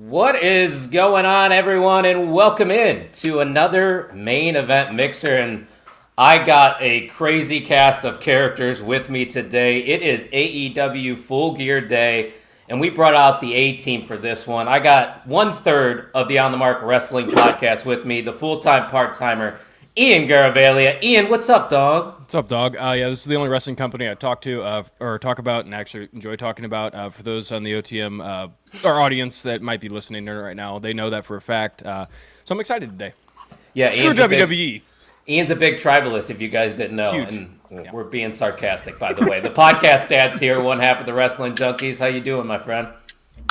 What is going on, everyone, and welcome in to another main event mixer. And I got a crazy cast of characters with me today. It is AEW Full Gear Day, and we brought out the A-team for this one. I got 1/3 of the On the Mark Wrestling podcast with me, the full-time part-timer, Ian Garavaglia. Ian, what's up, dog? What's up, dog? This is the only wrestling company I talk to or talk about and actually enjoy talking about. For those on the OTM, our audience that might be listening right now, they know that for a fact. So I'm excited today. Yeah, Screw WWE. Ian's a big tribalist, if you guys didn't know. Huge. And we're being sarcastic, by the way. The podcast dad's here, one half of the Wrestling Junkies. How you doing, my friend?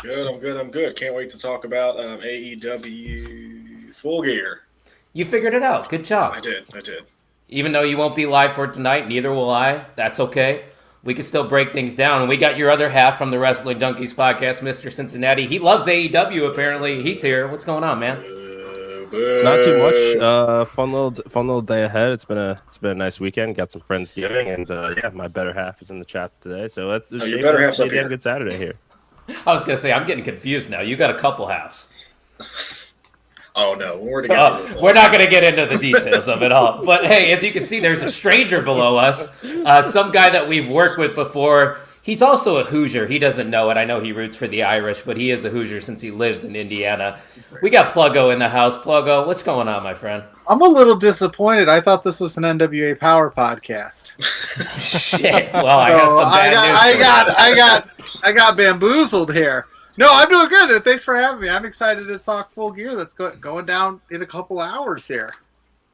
I'm good. Can't wait to talk about AEW Full Gear. You figured it out. Good job. I did. Even though you won't be live for tonight, neither will I. That's okay. We can still break things down. And we got your other half from the Wrestling Junkies podcast, Mr. Cincinnati. He loves AEW, apparently. He's here. What's going on, man? Not too much. Fun little day ahead. It's been a nice weekend. Got some Friendsgiving, and my better half is in the chats today. So let's your better half's up a here. good Saturday here. I was gonna say I'm getting confused now. You got a couple halves. Oh no, we're together. We're not going to get into the details of it all. But hey, as you can see, there's a stranger below us. Some guy that we've worked with before. He's also a Hoosier. He doesn't know it. I know he roots for the Irish, but he is a Hoosier since he lives in Indiana. We got Pluggo in the house. Pluggo, what's going on, my friend? I'm a little disappointed. I thought this was an NWA Power podcast. Shit. Well, I got some bad news. I got bamboozled here. No, I'm doing good. Thanks for having me. I'm excited to talk Full Gear. That's going down in a couple hours here.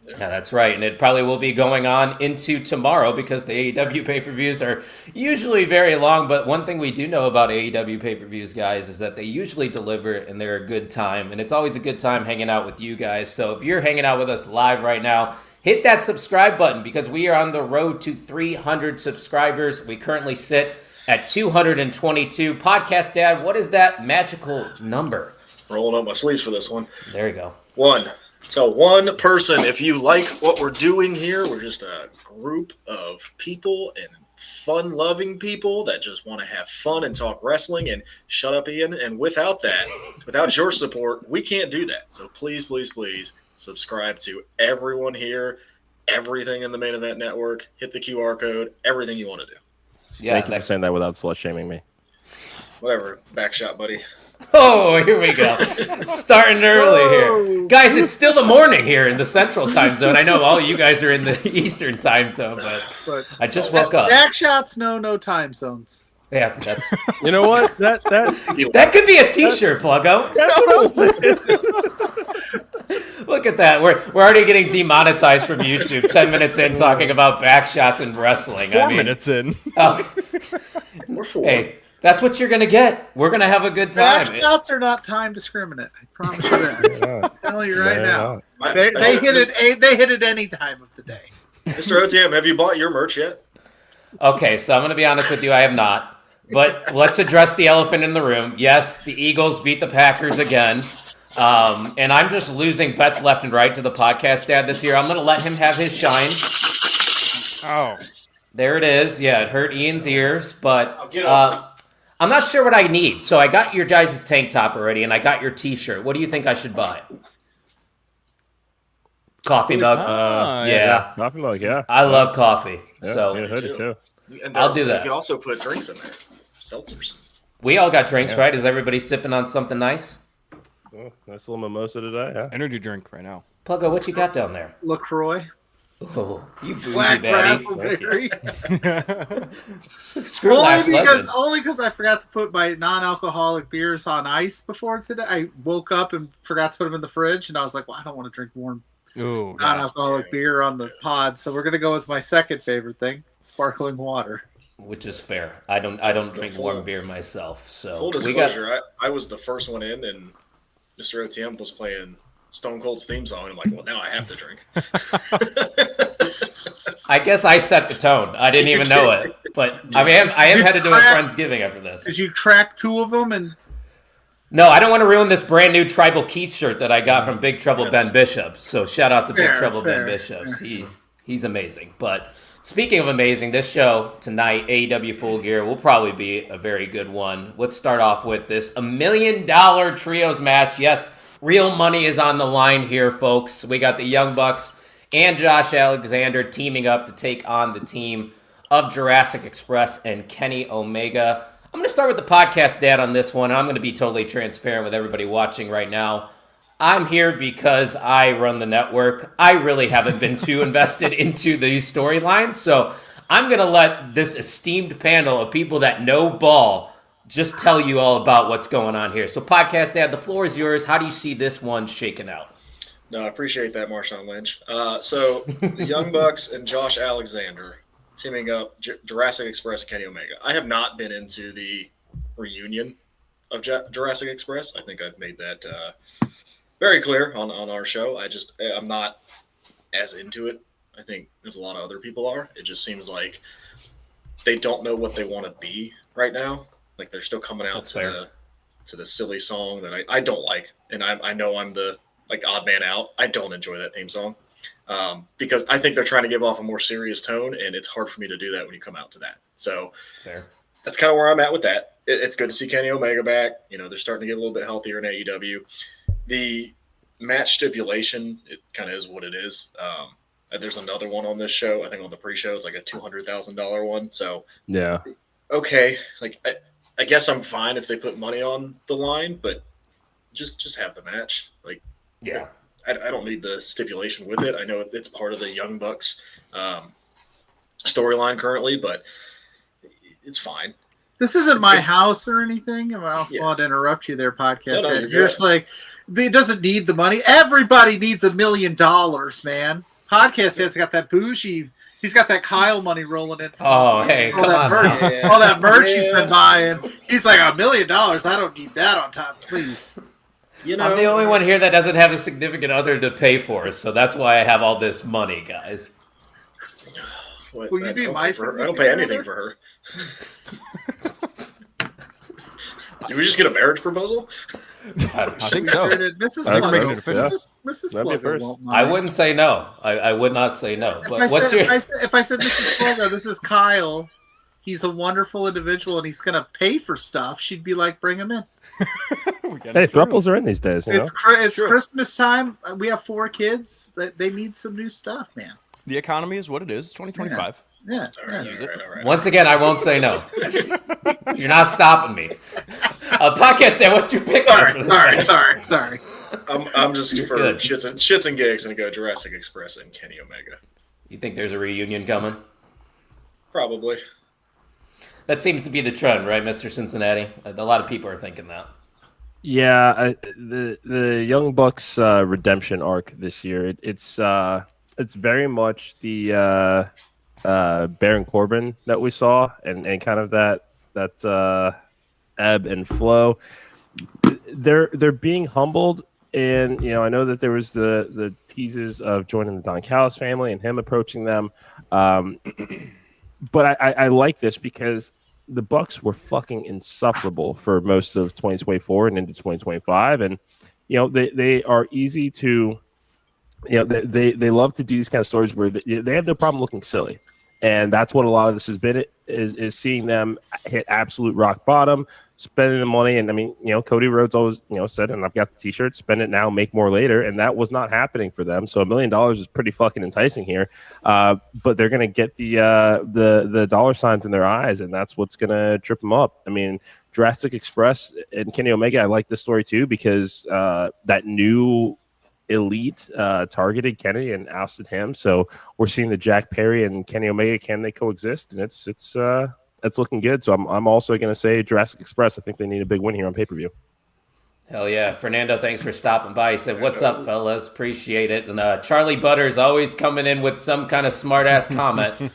Yeah, that's right. And it probably will be going on into tomorrow because the AEW pay-per-views are usually very long. But one thing we do know about AEW pay-per-views, guys, is that they usually deliver and they're a good time. And it's always a good time hanging out with you guys. So if you're hanging out with us live right now, hit that subscribe button because we are on the road to 300 subscribers. We currently sit at 222. Podcast Dad, what is that magical number? Rolling up my sleeves for this one. There you go. One. Tell one person if you like what we're doing here. We're just a group of people and fun-loving people that just want to have fun and talk wrestling. And shut up, Ian. And without your support, we can't do that. So please, please, please subscribe to everyone here, everything in the Main Event Network. Hit the QR code, everything you want to do. Yeah, Thank you for saying that without slut-shaming me. Whatever. Back shot, buddy. Oh, here we go. Starting early here. Guys, it's still the morning here in the Central Time Zone. I know all you guys are in the Eastern Time Zone, but I just woke up. Back shots, no time zones. Yeah, that's You know what? that could be a T-shirt, Pluggo. That's what I'm saying. Look at that. We're already getting demonetized from YouTube 10 minutes in talking about back shots and wrestling. 4 minutes in. Oh. We're four. Hey, that's what you're going to get. We're going to have a good time. Back shots are not time discriminate. I promise you that. I'm telling you right now. I- They I- hit it. They hit it any time of the day. Mr. OTM, have you bought your merch yet? Okay, so I'm going to be honest with you. I have not. But let's address the elephant in the room. Yes, the Eagles beat the Packers again. And I'm just losing bets left and right to the podcast dad this year. I'm going to let him have his shine. Oh. There it is. Yeah, it hurt Ian's ears, but up. I'm not sure what I need. So I got your guys' tank top already, and I got your T-shirt. What do you think I should buy? Coffee mug. Yeah. Coffee mug, yeah. I love coffee. Yeah, So yeah, hoodie too. And I'll do that. You can also put drinks in there. Seltzers. we all got drinks, right? Is everybody sipping on something nice? Oh, nice little mimosa today, yeah. Energy drink right now. Pluggo, what you got down there? LaCroix, Oh, you bougie black baddie. raspberry. Screw Lash Legend. Only because I forgot to put my non-alcoholic beers on ice before today. I woke up and forgot to put them in the fridge, and I was like, "Well, I don't want to drink warm Ooh. non-alcoholic beer on the pod." So we're gonna go with my second favorite thing: sparkling water. Which is fair. I don't drink warm beer myself. So Full we got. disclosure, I was the first one in, and Mr. OTM was playing Stone Cold's theme song, and I'm like, well, now I have to drink. I guess I set the tone. I didn't even know it, but I am headed to a Friendsgiving after this. Did you track two of them? And No, I don't want to ruin this brand new Tribal Keith shirt that I got from Big Trouble Yes. Ben Bishop. So shout out to Big Fair, Trouble fair, Ben Bishop. He's amazing. But Speaking of amazing, this show tonight, AEW Full Gear, will probably be a very good one. Let's start off with this $1 million trios match. Yes, real money is on the line here, folks. We got the Young Bucks and Josh Alexander teaming up to take on the team of Jurassic Express and Kenny Omega. I'm going to start with the podcast dad on this one. I'm going to be totally transparent with everybody watching right now. I'm here because I run the network. I really haven't been too invested into these storylines, so I'm going to let this esteemed panel of people that know ball just tell you all about what's going on here. So, podcast dad, the floor is yours. How do you see this one shaking out? No, I appreciate that, Marshawn Lynch. So the Young Bucks and Josh Alexander teaming up, Jurassic Express and Kenny Omega. I have not been into the reunion of Jurassic Express. I think I've made that very clear on our show. I'm not as into it, I think, as a lot of other people are. It just seems like they don't know what they want to be right now. Like they're still coming out to the silly song that I don't like. And I know I'm the odd man out. I don't enjoy that theme song because I think they're trying to give off a more serious tone, and it's hard for me to do that when you come out to that. So that's kind of where I'm at with that. It's good to see Kenny Omega back. You know, they're starting to get a little bit healthier in AEW. The match stipulation, it kind of is what it is. There's another one on this show. I think on the pre-show, it's like a $200,000 one. So yeah, okay. Like I guess I'm fine if they put money on the line, but just have the match. Like, yeah, I don't need the stipulation with it. I know it's part of the Young Bucks storyline currently, but it's fine. This isn't my house or anything. I don't want to interrupt you there, podcast. No, you're just like, it doesn't need the money. Everybody needs $1 million, man. Podcast has got that bougie. He's got that Kyle money rolling in. Oh, hey, come on. All that merch he's been buying. He's like, $1 million. I don't need that on top, please. You know, I'm the only one here that doesn't have a significant other to pay for, so that's why I have all this money, guys. Will you be my I don't pay anything for her. Did we just get a marriage proposal? I think so. Mrs. Plugger won't mind. I wouldn't say no. I would not say no. But if I said Mrs. Plugger, this is Kyle. He's a wonderful individual, and he's going to pay for stuff. She'd be like, bring him in. Hey, thruples are in these days. You know? It's Christmas time. We have 4 kids. They need some new stuff, man. The economy is what it is. 2025. Yeah. All right. Once again, I won't say no. You're not stopping me. Podcast Dan, what's your pick? Sorry. I'm just for shits and gigs and go Jurassic Express and Kenny Omega. You think there's a reunion coming? Probably. That seems to be the trend, right, Mr. Cincinnati? A lot of people are thinking that. Yeah, the Young Bucks redemption arc this year. It's very much the Baron Corbin that we saw, and kind of that ebb and flow. They're being humbled, and I know that there was the teases of joining the Don Callis family and him approaching them. But I like this because the Bucks were fucking insufferable for most of 2024 and into 2025, and they are easy to. They love to do these kind of stories where they have no problem looking silly. And that's what a lot of this has been, is seeing them hit absolute rock bottom, spending the money. And I mean, Cody Rhodes always, said, and I've got the t-shirt, spend it now, make more later. And that was not happening for them. So $1 million is pretty fucking enticing here. But they're going to get the dollar signs in their eyes, and that's what's going to trip them up. I mean, Jurassic Express and Kenny Omega, I like this story too, because that new elite targeted Kenny and ousted him. So we're seeing the Jack Perry and Kenny Omega, can they coexist? And it's looking good. So I'm also going to say Jurassic Express. I think they need a big win here on pay-per-view. Hell yeah. Fernando, thanks for stopping by. He said, what's up, fellas? Appreciate it. And Charlie Butters always coming in with some kind of smart-ass comment.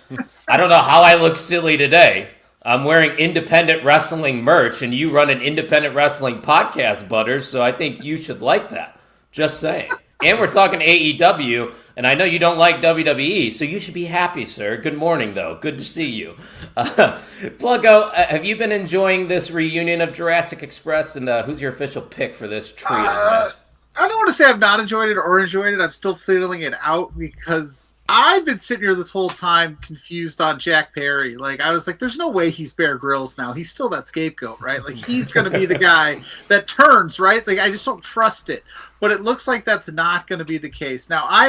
I don't know how I look silly today. I'm wearing independent wrestling merch, and you run an independent wrestling podcast, Butters, so I think you should like that. Just saying. And we're talking AEW, and I know you don't like WWE, so you should be happy, sir. Good morning, though. Good to see you. Pluggo, have you been enjoying this reunion of Jurassic Express, and who's your official pick for this trios match? I don't want to say I've not enjoyed it or enjoyed it. I'm still feeling it out because I've been sitting here this whole time confused on Jack Perry. Like, I was like, there's no way he's Bear Grylls now. He's still that scapegoat, right? Like, he's going to be the guy that turns, right? Like, I just don't trust it. But it looks like that's not going to be the case. How I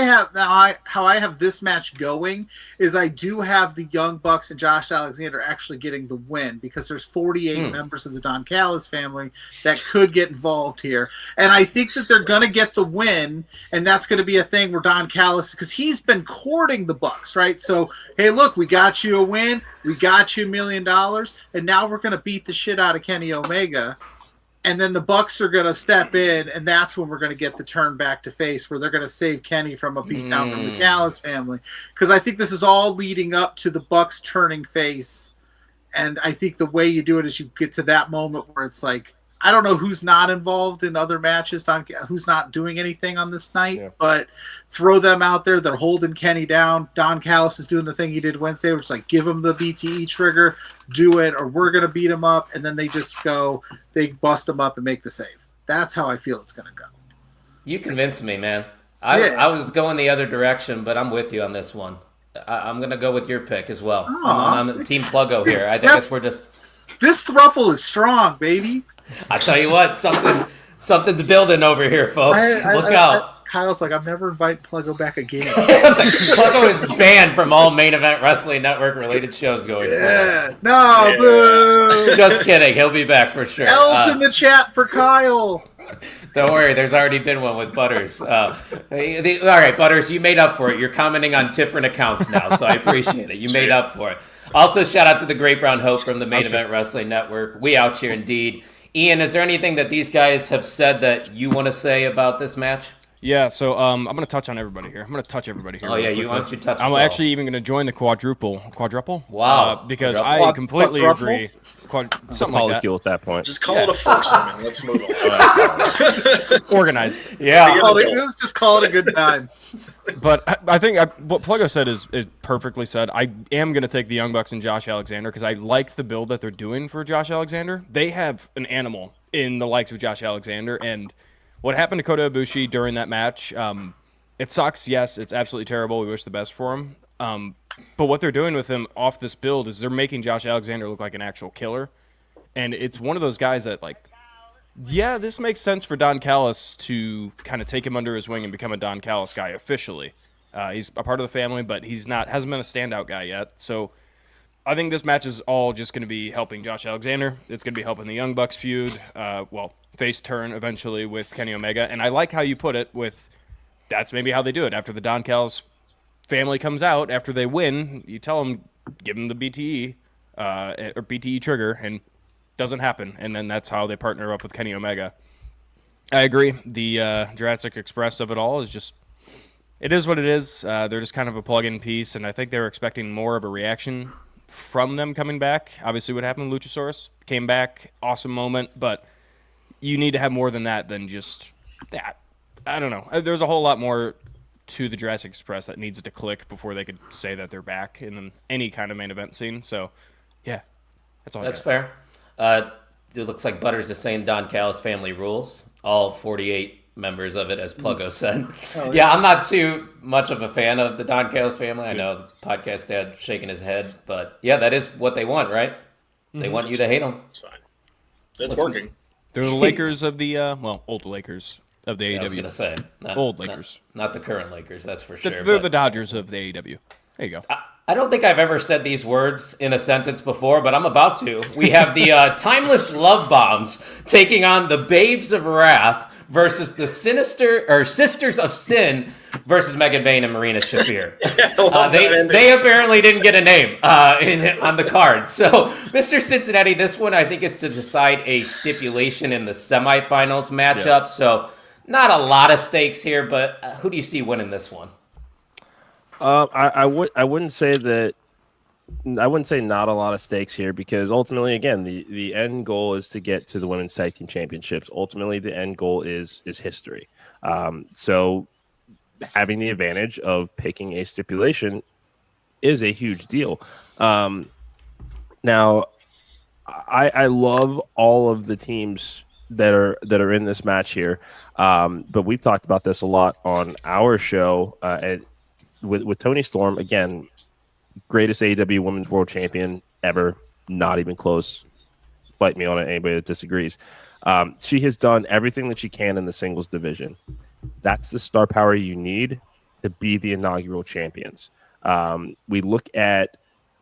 have this match going is I do have the Young Bucks and Josh Alexander actually getting the win because there's 48 members of the Don Callis family that could get involved here. And I think that they're going to get the win, and that's going to be a thing where Don Callis, because he's been courting the Bucks, right? So, hey, look, we got you a win. We got you $1 million. And now we're going to beat the shit out of Kenny Omega. And then the Bucks are going to step in, and that's when we're going to get the turn back to face, where they're going to save Kenny from a beatdown from the Callis family. Because I think this is all leading up to the Bucks turning face. And I think the way you do it is you get to that moment where it's like, I don't know who's not involved in other matches, who's not doing anything on this night, but throw them out there. They're holding Kenny down. Don Callis is doing the thing he did Wednesday, which is like, give him the BTE trigger, do it, or we're going to beat him up. And then they just they bust him up and make the save. That's how I feel it's going to go. You convinced me, man. I was going the other direction, but I'm with you on this one. I'm going to go with your pick as well. I'm Team Pluggo here. I think we're just... This throuple is strong, baby. I tell you what, something's building over here, folks. Look out. Kyle's like, I'm never inviting Pluggo back again. Pluggo is banned from all Main Event Wrestling Network related shows going forward. No, boo. Just kidding. He'll be back for sure. L's in the chat for Kyle. Don't worry, there's already been one with Butters. All right, Butters, you made up for it. You're commenting on different accounts now, so I appreciate it. You made up for it. Also, shout out to the Great Brown Hope from the Main Event Wrestling Network. We out here indeed. Ian, is there anything that these guys have said that you want to say about this match? Yeah, so I'm going to touch on everybody here. I'm going to touch everybody here. Oh, yeah, why don't you touch us I'm all? actually even going to join the quadruple. Wow. Because I completely agree. Something like that. At that point. Just call it a foursome and let's move on. Organized. Yeah. Let's just call it a good time. But I think what Pluggo said is perfectly said. I am going to take the Young Bucks and Josh Alexander because I like the build that they're doing for Josh Alexander. They have an animal in the likes of Josh Alexander, and what happened to Kota Ibushi during that match, it sucks. Yes, it's absolutely terrible. We wish the best for him. But what they're doing with him off this build is they're making Josh Alexander look like an actual killer. And it's one of those guys that, like, yeah, this makes sense for Don Callis to kind of take him under his wing and become a Don Callis guy officially. He's a part of the family, but hasn't been a standout guy yet. So I think this match is all just going to be helping Josh Alexander. It's going to be helping the Young Bucks feud. Face turn eventually with Kenny Omega. And I like how you put it with that's maybe how they do it. After the Don Callis family comes out, after they win, you tell them, give them the BTE or BTE trigger, and doesn't happen. And then that's how they partner up with Kenny Omega. I agree. The Jurassic Express of it all is just, it is what it is. They're just kind of a plug-in piece, and I think they were expecting more of a reaction from them coming back. Obviously what happened, Luchasaurus came back, awesome moment, but you need to have more than that than just that. I don't know. There's a whole lot more to the Jurassic Express that needs to click before they could say that they're back in any kind of main event scene. So, yeah, that's all. That's fair. It looks like Butters is saying Don Callis family rules. All 48 members of it, as Pluggo said. Yeah, I'm not too much of a fan of the Don Callis family. I know the podcast dad shaking his head, but yeah, that is what they want, right? They want you to hate them. It's fine. It's working. They're the Lakers of the, old Lakers of the AEW. I was going to say. Old Lakers. Not the current Lakers, that's for sure. They're the Dodgers of the AEW. There you go. I don't think I've ever said these words in a sentence before, but I'm about to. We have the Timeless Love Bombs taking on the Babes of Wrath versus the Sisters of Sin versus Megan Bayne and Marina Shafir. They apparently didn't get a name on the card. So, Mr. Cincinnati, this one I think is to decide a stipulation in the semifinals matchup. Yeah. So, not a lot of stakes here, but who do you see winning this one? I wouldn't say that. I wouldn't say not a lot of stakes here because ultimately, again, the end goal is to get to the women's tag team championships. Ultimately, the end goal is history. So having the advantage of picking a stipulation is a huge deal. Now, I love all of the teams that are in this match here, but we've talked about this a lot on our show. with Toni Storm, again, greatest AEW Women's World Champion ever, not even close. Fight me on it, anybody that disagrees. She has done everything that she can in the singles division. That's the star power you need to be the inaugural champions. We look at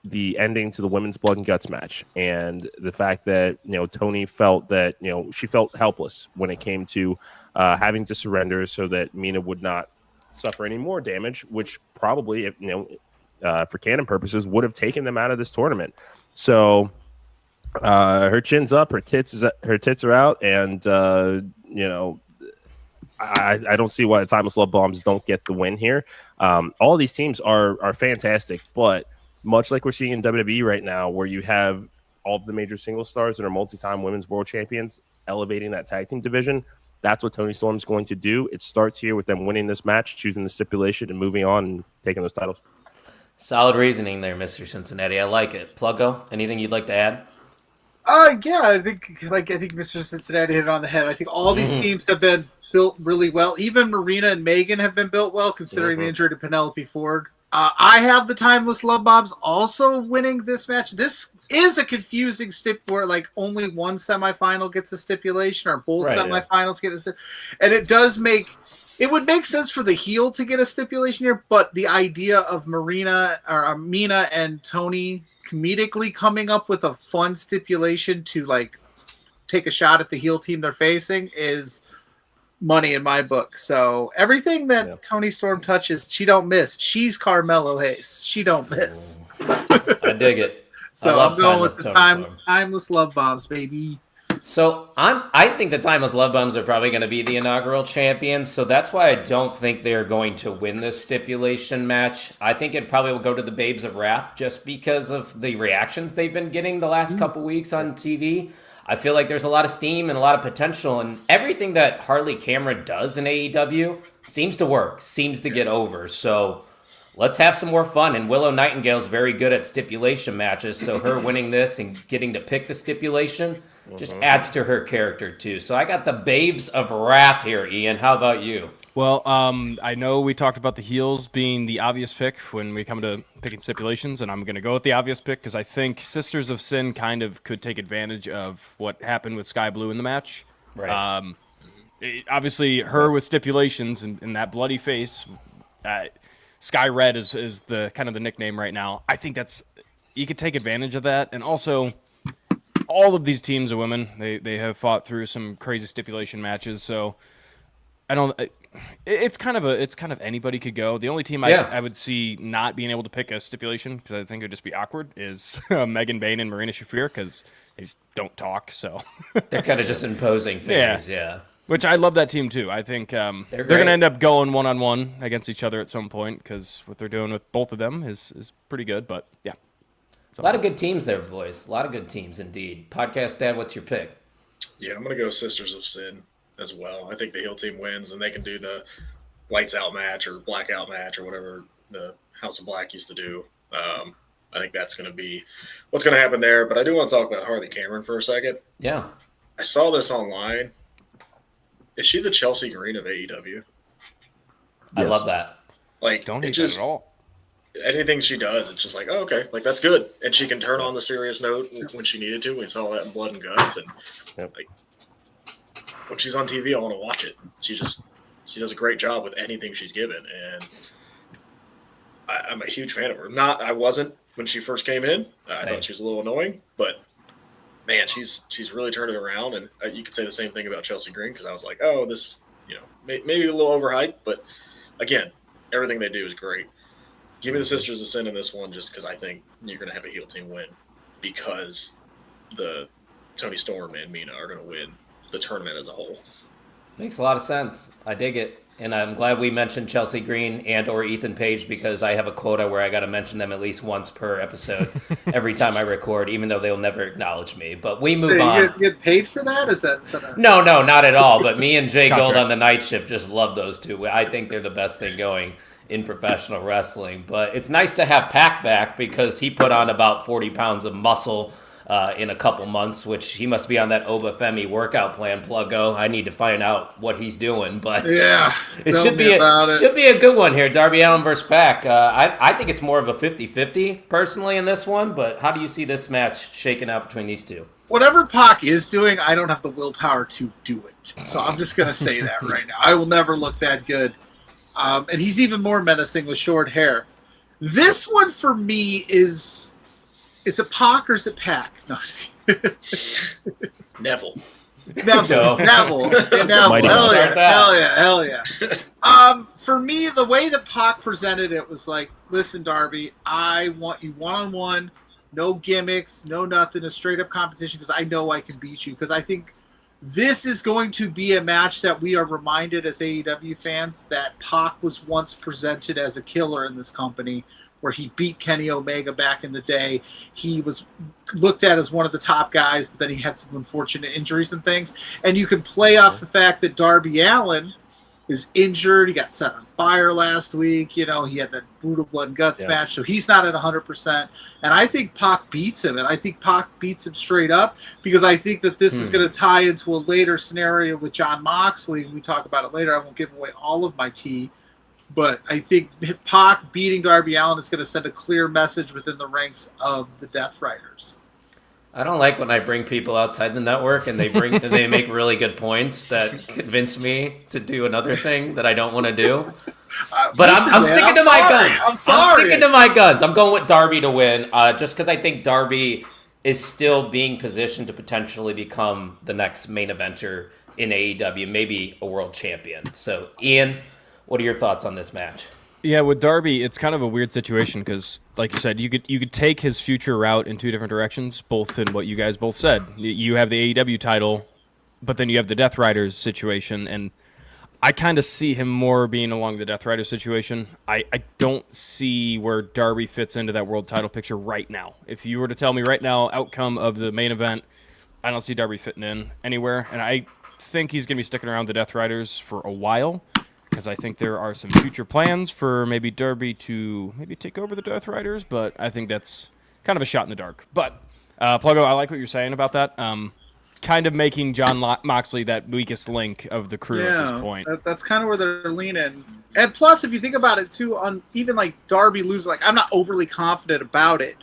the ending to the women's blood and guts match, and the fact that Toni felt that she felt helpless when it came to having to surrender so that Mina would not suffer any more damage, which probably, for canon purposes, would have taken them out of this tournament. So her chin's up, her tits are out, and I don't see why the Timeless Love Bombs don't get the win here. All these teams are fantastic, but much like we're seeing in WWE right now, where you have all of the major single stars that are multi-time women's world champions elevating that tag team division, that's what Toni Storm's going to do. It starts here with them winning this match, choosing the stipulation, and moving on and taking those titles. Solid reasoning there, Mr. Cincinnati. I like it. Pluggo, anything you'd like to add? Yeah, I think Mr. Cincinnati hit it on the head. I think all these teams have been built really well. Even Marina and Megan have been built well, considering the injury to Penelope Ford. I have the Timeless Love Bombs also winning this match. This is a confusing stip where only one semifinal gets a stipulation, or both semifinals get a stipulation. And it would make sense for the heel to get a stipulation here, but the idea of Mina and Toni comedically coming up with a fun stipulation to take a shot at the heel team they're facing is money in my book. So everything that Toni Storm touches, she don't miss. She's Carmelo Hayes. She don't miss. I dig it. So I'm going with the Timeless Love Bombs, baby. So I think the Timeless Love Bombs are probably going to be the inaugural champions. So that's why I don't think they're going to win this stipulation match. I think it probably will go to the Babes of Wrath just because of the reactions they've been getting the last couple weeks on TV. I feel like there's a lot of steam and a lot of potential, and everything that Harley Cameron does in AEW seems to work, seems to get over. So let's have some more fun. And Willow Nightingale's very good at stipulation matches, so her winning this and getting to pick the stipulation just adds to her character too. So I got the Babes of Wrath here, Ian. How about you? Well, I know we talked about the heels being the obvious pick when we come to picking stipulations, and I'm going to go with the obvious pick because I think Sisters of Sin kind of could take advantage of what happened with Sky Blue in the match. Right. Obviously, her with stipulations and that bloody face, Sky Red is the kind of the nickname right now. I think you could take advantage of that, and also all of these teams of women, they have fought through some crazy stipulation matches, so I don't. It's kind of anybody could go. The only team I would see not being able to pick a stipulation, because I think it would just be awkward, is Megan Bayne and Marina Shafir, because they just don't talk. So they're kind of just imposing figures, yeah. Which I love that team too. I think they're going to end up going one-on-one against each other at some point, because what they're doing with both of them is pretty good. But yeah, a lot of good teams there, boys. A lot of good teams indeed. Podcast Dad, what's your pick? Yeah, I'm gonna go Sisters of Sin as well. I think the heel team wins, and they can do the lights out match or blackout match or whatever the House of Black used to do. I think that's going to be what's going to happen there. But I do want to talk about Harley Cameron for a second. Yeah. I saw this online. Is she the Chelsea Green of AEW? I love that. Don't hate that at all. Anything she does, it's just oh, okay, that's good. And she can turn on the serious note when she needed to. We saw that in Blood and Guts. And when she's on TV, I want to watch it. She does a great job with anything she's given, and I'm a huge fan of her. I wasn't when she first came in. I thought she was a little annoying, but man, she's really turned it around. And you could say the same thing about Chelsea Green, because I was like, oh, this maybe a little overhyped, but again, everything they do is great. Give me the Sisters of Sin in this one, just because I think you're going to have a heel team win, because the Toni Storm and Mina are going to win the tournament as a whole. Makes a lot of sense. I dig it. And I'm glad we mentioned Chelsea Green and or Ethan Page, because I have a quota where I got to mention them at least once per episode every time I record, even though they'll never acknowledge me. But we move on. You get paid for that? Is that No, not at all. But me and Jay Gold on the night shift just love those two. I think they're the best thing going in professional wrestling. But it's nice to have Pac back, because he put on about 40 pounds of muscle in a couple months, which he must be on that Obafemi workout plan, Pluggo. I need to find out what he's doing, but Yeah, it tell should me be about it. should be a good one here. Darby Allin versus Pac. I think it's more of a 50-50 personally in this one, but how do you see this match shaking out between these two? Whatever Pac is doing, I don't have the willpower to do it. So I'm just going to say that right now. I will never look that good. And he's even more menacing with short hair. This one for me is it Pac or is it Pac? No, Neville. Neville. Mighty Hell yeah. For me, the way that Pac presented it was like, listen, Darby, I want you one-on-one, no gimmicks, no nothing, a straight-up competition because I know I can beat you. Because I think this is going to be a match that we are reminded as AEW fans that Pac was once presented as a killer in this company, where he beat Kenny Omega back in the day. He was looked at as one of the top guys, but then he had some unfortunate injuries and things. And you can play off the fact that Darby Allin is injured. He got set on fire last week. You know, he had that brutal blood and guts match, so he's not at 100%. And I think Pac beats him, and I think Pac beats him straight up because I think that this is going to tie into a later scenario with Jon Moxley. We talk about it later. I won't give away all of my tea. But I think Pac beating Darby Allin is going to send a clear message within the ranks of the Death Riders. I don't like when I bring people outside the network and they make really good points that convince me to do another thing that I don't want to do. But I'm sticking to my guns. I'm sorry. I'm sticking to my guns. I'm going with Darby to win, just because I think Darby is still being positioned to potentially become the next main eventer in AEW, maybe a world champion. So, Ian, what are your thoughts on this match? Yeah, with Darby, it's kind of a weird situation because, like you said, you could take his future route in two different directions, both in what you guys both said. You have the AEW title, but then you have the Death Riders situation, and I kind of see him more being along the Death Riders situation. I don't see where Darby fits into that world title picture right now. If you were to tell me right now, outcome of the main event, I don't see Darby fitting in anywhere, and I think he's going to be sticking around the Death Riders for a while. Because I think there are some future plans for maybe Darby to maybe take over the Death Riders, but I think that's kind of a shot in the dark. But, Pluggo, I like what you're saying about that. Kind of making Jon Moxley that weakest link of the crew at this point. That's kind of where they're leaning. And plus, if you think about it, too, on even like Darby losing, like I'm not overly confident about it,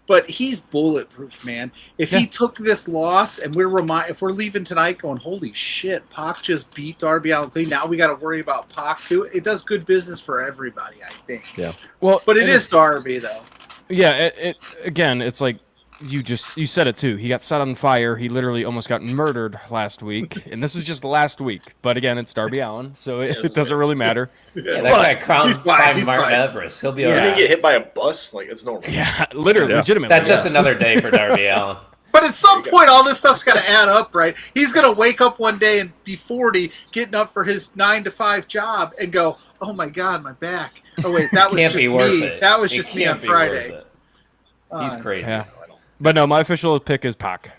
but he's bulletproof, man. If he took this loss, and if we're leaving tonight going, holy shit, Pac just beat Darby Allin clean. Now we got to worry about Pac too. It does good business for everybody, I think. Yeah. Well, but it is Darby though. Yeah. It again, it's like you said it too. He got set on fire. He literally almost got murdered last week, and this was just last week. But again, it's Darby Allin, so it doesn't really matter. Yeah, that guy crowned by Martin Everest. He'll be all You right. didn't get hit by a bus? Like, it's normal. Yeah, literally, legitimately. That's just another day for Darby Allin. But at some point, all this stuff's got to add up, right? He's going to wake up one day and be 40, getting up for his 9-to-5 job, and go, "Oh my God, my back! Oh wait, that was just me. That was just me on Friday." He's crazy. Yeah. But no, my official pick is Pac.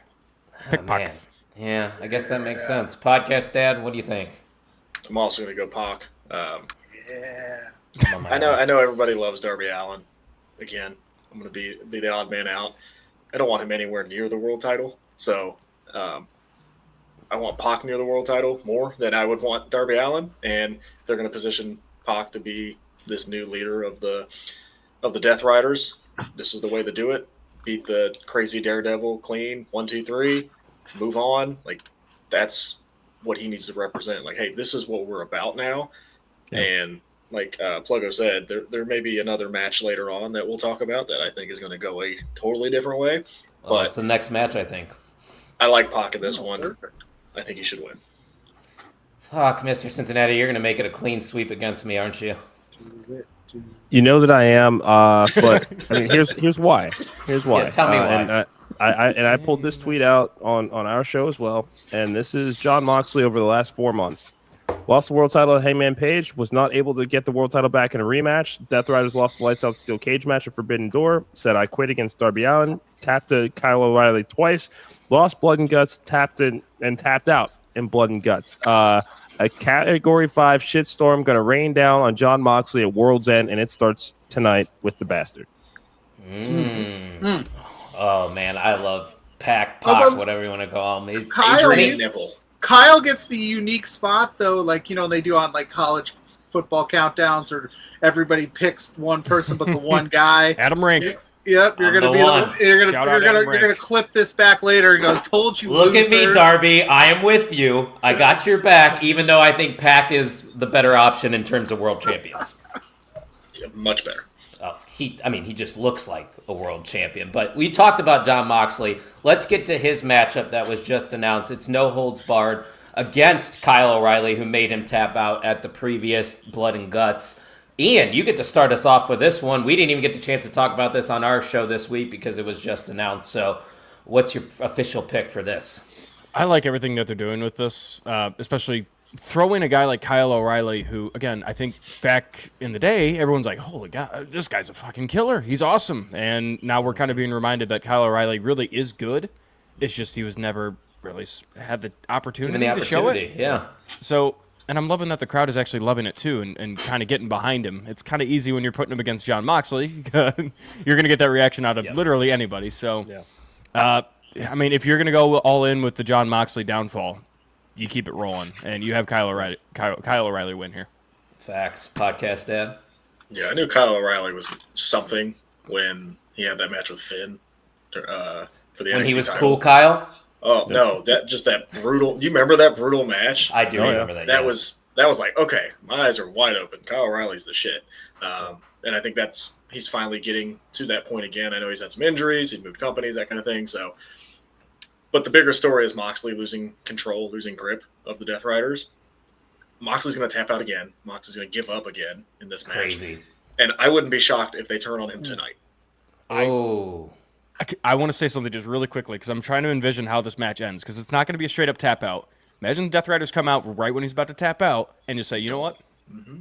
Pick Pac. Man. Yeah, I guess that makes sense. Podcast Dad, what do you think? I'm also going to go Pac. Yeah. I know everybody loves Darby Allin. Again, I'm going to be the odd man out. I don't want him anywhere near the world title. So I want Pac near the world title more than I would want Darby Allin. And they're going to position Pac to be this new leader of the Death Riders. This is the way to do it. Beat the crazy Daredevil clean, 1, 2, 3, move on. Like, that's what he needs to represent. Like, hey, this is what we're about now. Yeah. And like Pluggo said, there may be another match later on that we'll talk about that I think is going to go a totally different way. Well, that's the next match, I think. I like Pac in this one. Perfect. I think he should win. Fuck, Mr. Cincinnati, you're going to make it a clean sweep against me, aren't you? You know that I am, but I mean, here's why. Here's why. Yeah, tell me why. And I pulled this tweet out on our show as well. And this is Jon Moxley over the last 4 months. Lost the world title at Hangman Page. Was not able to get the world title back in a rematch. Death Riders lost the lights out steel cage match at Forbidden Door. Said I quit against Darby Allin. Tapped to Kyle O'Reilly twice. Lost Blood and Guts. Tapped in and tapped out in Blood and Guts. A Category 5 shitstorm going to rain down on Jon Moxley at World's End, and it starts tonight with the Bastard. Oh, man, I love Pac, Although- whatever you want to call him. He's Kyle- Adrian Nipple. Kyle gets the unique spot though, like they do on like college football countdowns, or everybody picks one person but the one guy. Adam Rank. Yep, you're I'm gonna the be one. you're Shout gonna out Adam you're gonna Rank. clip this back later and go, "Told you." Look at me, losers." Darby. I am with you. I got your back, even though I think Pac is the better option in terms of world champions. Yeah, much better. He just looks like a world champion. But we talked about Jon Moxley. Let's get to his matchup that was just announced. It's no holds barred against Kyle O'Reilly, who made him tap out at the previous Blood and Guts. Ian, you get to start us off with this one. We didn't even get the chance to talk about this on our show this week because it was just announced. So what's your official pick for this? I like everything that they're doing with this, especially throwing a guy like Kyle O'Reilly, who, again, I think back in the day, everyone's like, holy God, this guy's a fucking killer. He's awesome. And now we're kind of being reminded that Kyle O'Reilly really is good. It's just he was never really had the opportunity, Given the to show opportunity, it. yeah. So, and I'm loving that the crowd is actually loving it too and kind of getting behind him. It's kind of easy when you're putting him against Jon Moxley. You're going to get that reaction out of literally anybody. So, I mean, if you're going to go all in with the Jon Moxley downfall, you keep it rolling, and you have Kyle O'Reilly win here. Facts. Podcast dad. Yeah, I knew Kyle O'Reilly was something when he had that match with Finn for the When NXT he was title. cool, Kyle? Oh no, that brutal. Do you remember that brutal match? I do remember that. That yes. was like, okay, my eyes are wide open. Kyle O'Reilly's the shit, and I think he's finally getting to that point again. I know he's had some injuries, he moved companies, that kind of thing. So, but the bigger story is Moxley losing control, losing grip of the Death Riders. Moxley's going to tap out again. Moxley's going to give up again in this match. Crazy. And I wouldn't be shocked if they turn on him tonight. Oh. I want to say something just really quickly because I'm trying to envision how this match ends because it's not going to be a straight up tap out. Imagine the Death Riders come out right when he's about to tap out and just say, you know what? Mm-hmm.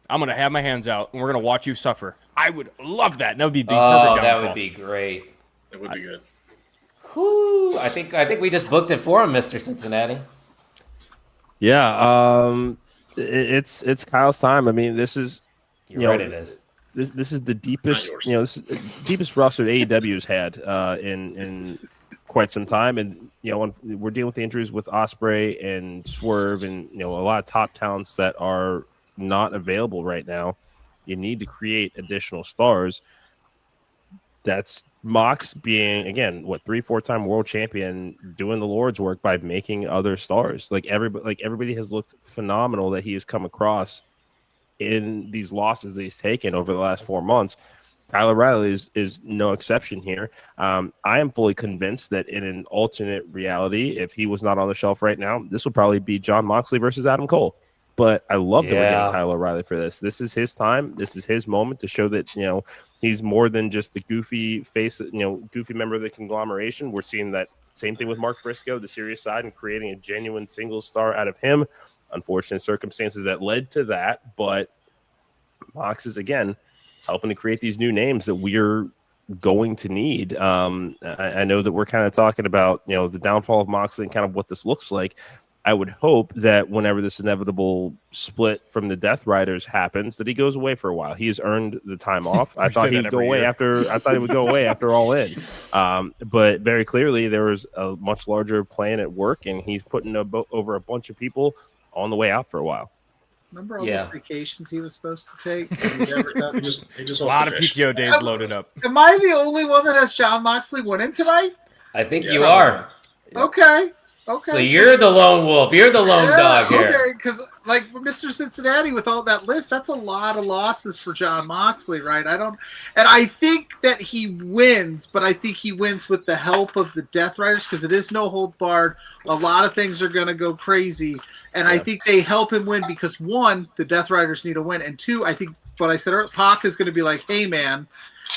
I'm going to have my hands out and we're going to watch you suffer. I would love that. That would be the Oh, perfect that downfall. would be great. It would be good. Whew. I think we just booked it for him, Mr. Cincinnati. Yeah, it's Kyle's time. I mean, this is You're right, it is. this is the deepest Not yours. this is the deepest roster that AEW has had in quite some time, and when we're dealing with the injuries with Ospreay and Swerve, and a lot of top talents that are not available right now. You need to create additional stars. That's Mox being, again, 3-4 time world champion, doing the Lord's work by making other stars. Everybody has looked phenomenal that he has come across in these losses that he's taken over the last 4 months. Kyle O'Reilly is no exception here. I am fully convinced that in an alternate reality, if he was not on the shelf right now, this would probably be Jon Moxley versus Adam Cole. But I love that we're getting Kyle O'Reilly for this. This is his time. This is his moment to show that, he's more than just the goofy face, goofy member of the conglomeration. We're seeing that same thing with Mark Briscoe, the serious side, and creating a genuine single star out of him. Unfortunate circumstances that led to that. But Mox is, again, helping to create these new names that we're going to need. I know that we're kind of talking about, the downfall of Moxley and kind of what this looks like. I would hope that whenever this inevitable split from the Death Riders happens, that he goes away for a while. He has earned the time off. I thought he'd go away after. I thought he would go away after All In, but very clearly there was a much larger plan at work, and he's putting over a bunch of people on the way out for a while. Remember all those vacations he was supposed to take? He just A wants lot to of fish. PTO days loaded up. Am I the only one that has Jon Moxley winning tonight? I think Yes. you are. Okay. So you're the lone wolf. You're the lone dog here. Okay, because like Mr. Cincinnati with all that list, that's a lot of losses for Jon Moxley, right? I think that he wins, but I think he wins with the help of the Death Riders because it is no hold barred. A lot of things are going to go crazy, and I think they help him win because one, the Death Riders need a win, and two, I think what I said earlier, Pac is going to be like, "Hey, man,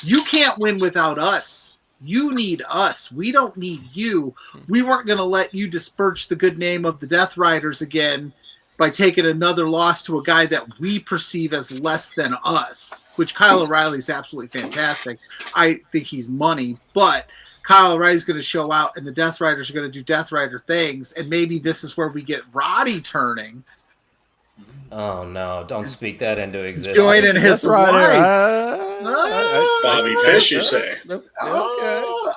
you can't win without us. You need us. We don't need you. We weren't going to let you disperse the good name of the Death Riders again by taking another loss to a guy that we perceive as less than us," which Kyle O'Reilly is absolutely fantastic. I think he's money, but Kyle O'Reilly's going to show out and the Death Riders are going to do Death Rider things. And maybe this is where we get Roddy turning. Oh no! Don't speak that into existence. Joining his wife. Bobby Fish, you say?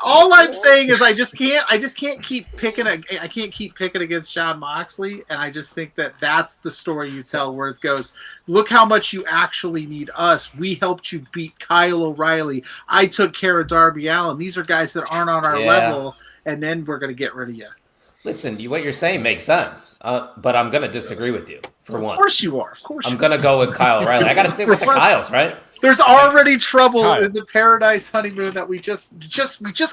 All I'm saying is I just can't keep picking. I can't keep picking against John Moxley, and I just think that that's the story you tell, where it goes, look how much you actually need us. We helped you beat Kyle O'Reilly. I took care of Darby Allin. These are guys that aren't on our level, and then we're going to get rid of you. Listen, what you're saying makes sense, but I'm going to disagree with you for one. Of course you are. Of course I'm going to go with Kyle O'Reilly. I got to stick with the Kyles, right? There's already trouble in the Paradise honeymoon that we just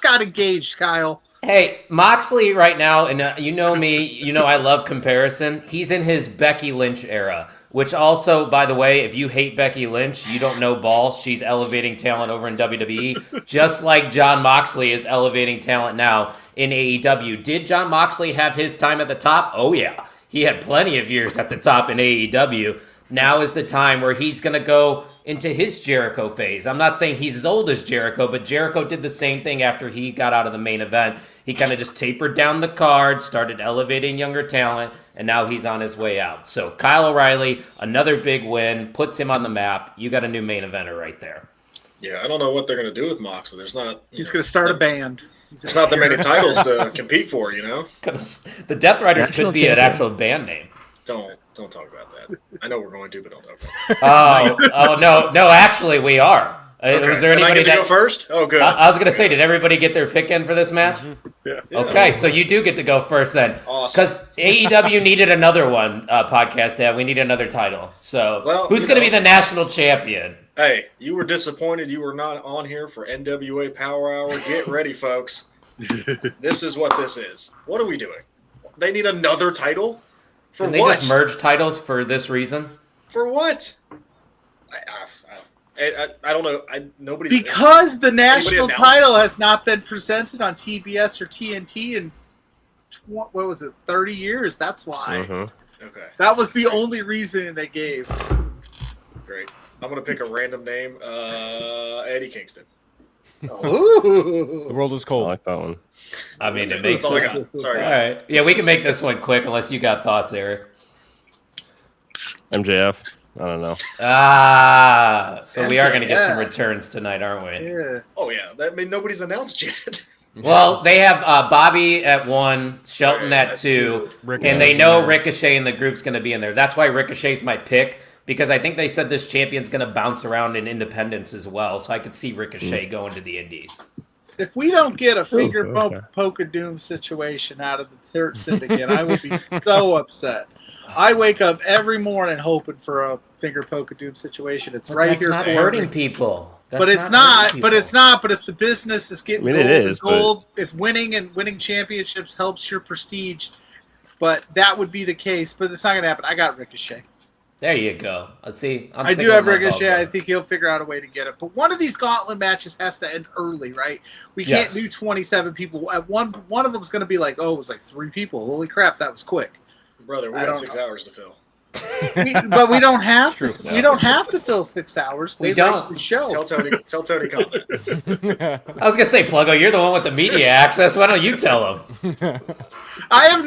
got engaged, Kyle. Hey, Moxley right now, and you know me, you know I love comparison. He's in his Becky Lynch era, which also, by the way, if you hate Becky Lynch, you don't know ball. She's elevating talent over in WWE, just like John Moxley is elevating talent now in AEW. Did John Moxley have his time at the top? Oh, yeah. He had plenty of years at the top in AEW. Now is the time where he's going to go into his Jericho phase. I'm not saying he's as old as Jericho, but Jericho did the same thing after he got out of the main event. He kind of just tapered down the card, started elevating younger talent, and now he's on his way out. So Kyle O'Reilly, another big win, puts him on the map. You got a new main eventer right there. Yeah, I don't know what they're going to do with Moxley. There's not. He's going to start a band. There's not that many titles to compete for, you know? The Death Riders could be an actual band name. Don't talk about that. I know we're going to, but don't talk about it. Oh no! Actually, we are. Okay. Was there anybody to go first? Oh, good. I was going to say, did everybody get their pick in for this match? Yeah. Okay, so you do get to go first then. Awesome. Because AEW needed another one, podcast Dad. We need another title. So who's going to be the national champion? Hey, you were disappointed you were not on here for NWA Power Hour. Get ready, folks. This is what this is. What are we doing? They need another title? For Can they what? just merge titles for this reason? For what? I don't know. Because the national title has not been presented on TBS or TNT in, what was it, 30 years. That's why. Okay. That was the only reason they gave. Great. I'm going to pick a random name. Eddie Kingston. Ooh. The world is cold. I like that one. I mean, it makes That's all I sense. got. Sorry, All guys. right. Yeah, we can make this one quick unless you got thoughts, Eric. MJF. I don't know. So we are going to get some returns tonight, aren't we? Yeah. Oh, yeah. Nobody's announced yet. Well, they have Bobby at 1, Shelton at 2, and they know Ricochet and the group's going to be in there. That's why Ricochet's my pick, because I think they said this champion's going to bounce around in independents as well, so I could see Ricochet going to the indies. If we don't get a finger poke of doom situation out of the Third Syndicate, I will be so upset. I wake up every morning hoping for a finger poke of doom situation. It's But right that's here not for hurting me. people. But it's not. But it's not. But if the business is getting gold, it is, gold, if winning championships helps your prestige, but that would be the case. But it's not going to happen. I got Ricochet. There you go. Let's see. I do have Ricochet. I think he'll figure out a way to get it. But one of these gauntlet matches has to end early, right? We can't do 27 people. At one of them is going to be like, oh, it was like 3 people. Holy crap, that was quick. Brother, we got 6 hours to fill. But we don't have to. We don't have to fill 6 hours. We don't. The show. Tell Tony comment. I was gonna say, Pluggo, you're the one with the media access. Why don't you tell him? I have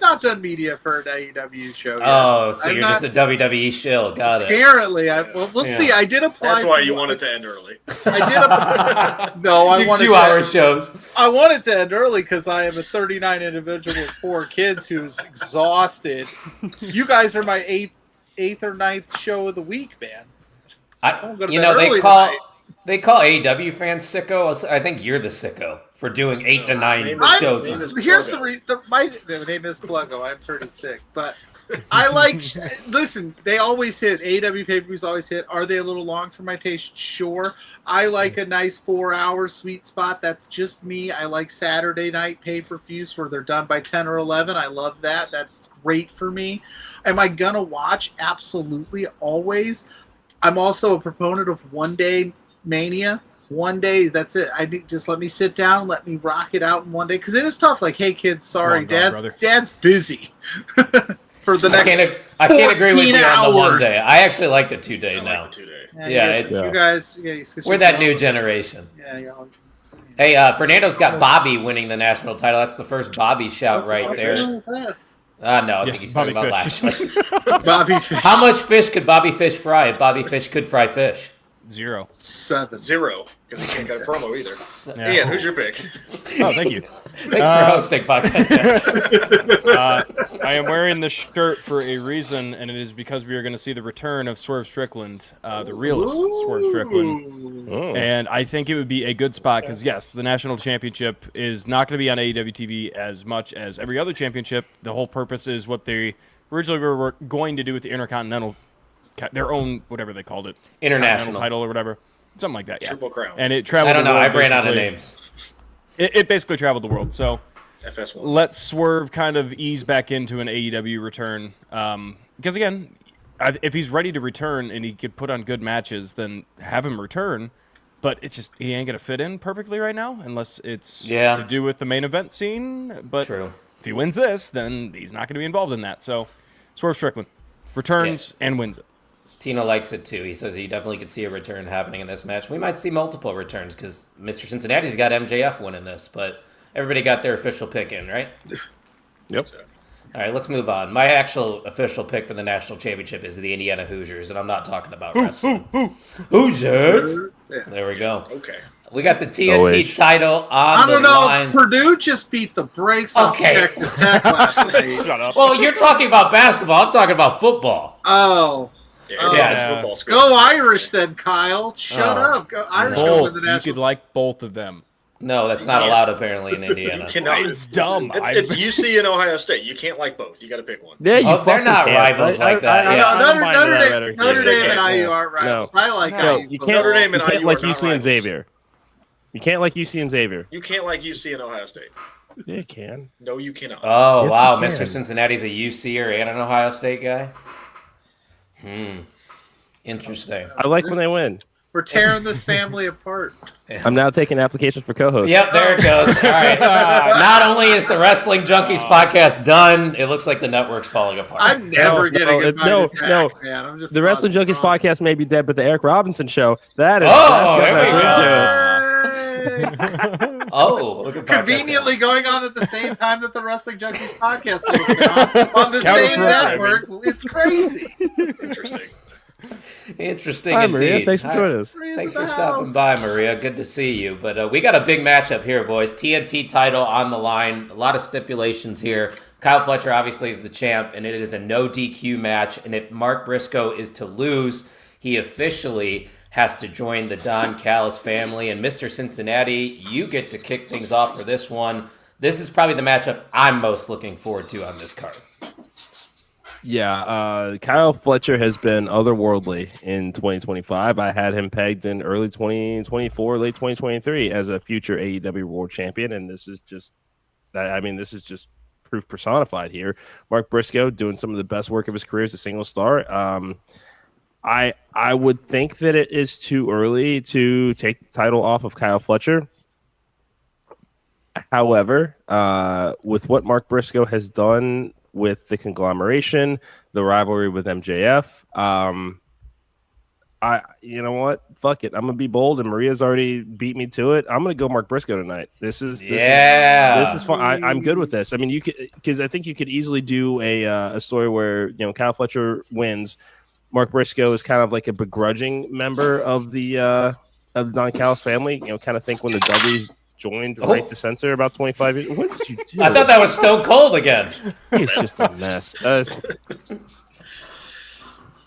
not done media for an AEW show yet. Oh, so you're just a WWE shill. Got it. Apparently, we'll see. I did apply. That's why you want it to end early. I did. No, I wanted 2-hour shows. I wanted to end early because I am a 39 individual with 4 kids who's exhausted. You guys are my eighth or ninth show of the week, man. They call AEW fans sicko. I think you're the sicko for doing 8 to 9 shows. Here's my name is Pluggo. I'm pretty sick, but I like. Listen, they always hit. AEW pay-per-views always hit. Are they a little long for my taste? Sure. I like a nice 4-hour sweet spot. That's just me. I like Saturday night pay-per-views where they're done by 10 or 11. I love that. That's great for me. Am I gonna watch? Absolutely, always. I'm also a proponent of one-day Mania. One day, that's it. Just let me sit down, let me rock it out in one day, because it is tough. Like, hey kids, sorry, Dad's busy for the next. I can't agree with you on the hours. 1 day. I actually like the 2 day now. Like the 2 day. You guys, we're that new generation. Yeah. Hey, Fernando's got Bobby winning the national title. That's the first Bobby shout right there. No, I think he's talking about Lashley. Bobby Fish. How much fish could Bobby Fish fry if Bobby Fish could fry fish? 0. 7. 0, because he can't cut a promo either. Yeah. Ian, who's your pick? Oh, thank you. Thanks for hosting podcast. I am wearing this shirt for a reason, and it is because we are going to see the return of Swerve Strickland, the realist Swerve Strickland. Oh. And I think it would be a good spot because, yes, the national championship is not going to be on AEW TV as much as every other championship. The whole purpose is what they originally were going to do with the Intercontinental, their own, whatever they called it. International title or whatever. Something like that, yeah. Triple Crown. And it traveled I don't the know. world, I've ran out of basically. names. It basically traveled the world, so... FS1. Let Swerve kind of ease back into an AEW return. Because, again, if he's ready to return and he could put on good matches, then have him return. But it's just, he ain't going to fit in perfectly right now unless it's to do with the main event scene. But True. if he wins this, then he's not going to be involved in that. So, Swerve Strickland returns and wins it. Tino likes it too. He says he definitely could see a return happening in this match. We might see multiple returns because Mr. Cincinnati's got MJF winning this, but everybody got their official pick in, right? Yep. All right, let's move on. My actual official pick for the national championship is the Indiana Hoosiers, and I'm not talking about wrestling. Hoosiers! Yeah. There we go. Okay. We got the TNT Always. title I on the don't know. line. Purdue just beat the brakes off Okay. Texas Tech last night. Shut up. Well, you're talking about basketball. I'm talking about football. Oh. Yeah, Yeah. football school. Go Irish then, Kyle. Shut Oh. up. Go Irish go win Both. the You national could like both of them. No, that's not allowed apparently in Indiana. You cannot. It's dumb. It's UC and Ohio State. You can't like both. You got to pick one. Yeah, you Oh, they're fucking not can't. rivals like that. I Yeah. don't Notre, mind Notre that Dame, better. Notre Dame and Yeah. IU aren't rivals. I like No, IU. you but can't. Notre Dame and you can't IU like are not UC and rivals. Xavier. You can't like UC and Xavier. You can't like UC and Ohio State. Yeah, you can. No, you cannot. Oh, Yes, wow. you Mr. can. Cincinnati's a UCer and an Ohio State guy? Interesting. I like when they win. We're tearing this family apart. I'm now taking applications for co-host. Yep, there it goes. All right. Not only is the Wrestling Junkies podcast done, it looks like the network's falling apart. I'm never getting invited no, back, no. man. I'm just The Wrestling Junkies podcast may be dead, but the Eric Robinson show, that is Oh, that's there we got us go. into it. Oh, look at podcast. Conveniently going on at the same time that the Wrestling Junkies podcast is going on the same Counterprogramming. network. It's crazy. Interesting. Interesting Hi, indeed. Maria. Thanks for Hi. joining us. Maria's Thanks in for the stopping house. by, Maria. Good to see you. But we got a big matchup here, boys. TNT title on the line. A lot of stipulations here. Kyle Fletcher obviously is the champ, and it is a no DQ match. And if Mark Briscoe is to lose, he officially has to join the Don Callis family. And Mr. Cincinnati, you get to kick things off for this one. This is probably the matchup I'm most looking forward to on this card. Yeah, Kyle Fletcher has been otherworldly in 2025. I had him pegged in early 2024, late 2023 as a future AEW World Champion, and this is just proof personified here. Mark Briscoe doing some of the best work of his career as a single star. I would think that it is too early to take the title off of Kyle Fletcher. However, with what Mark Briscoe has done with the conglomeration, the rivalry with MJF, you know what? Fuck it. I'm gonna be bold, and Maria's already beat me to it. I'm gonna go Mark Briscoe tonight. This is fun. I'm good with this. I mean, you could, because I think you could easily do a story where Kyle Fletcher wins. Mark Briscoe is kind of like a begrudging member of the Don Callis family. Kind of think when the Dudleys joined Right to Censor about 25 years. What did you do? I thought that was Stone Cold again. He's just a mess.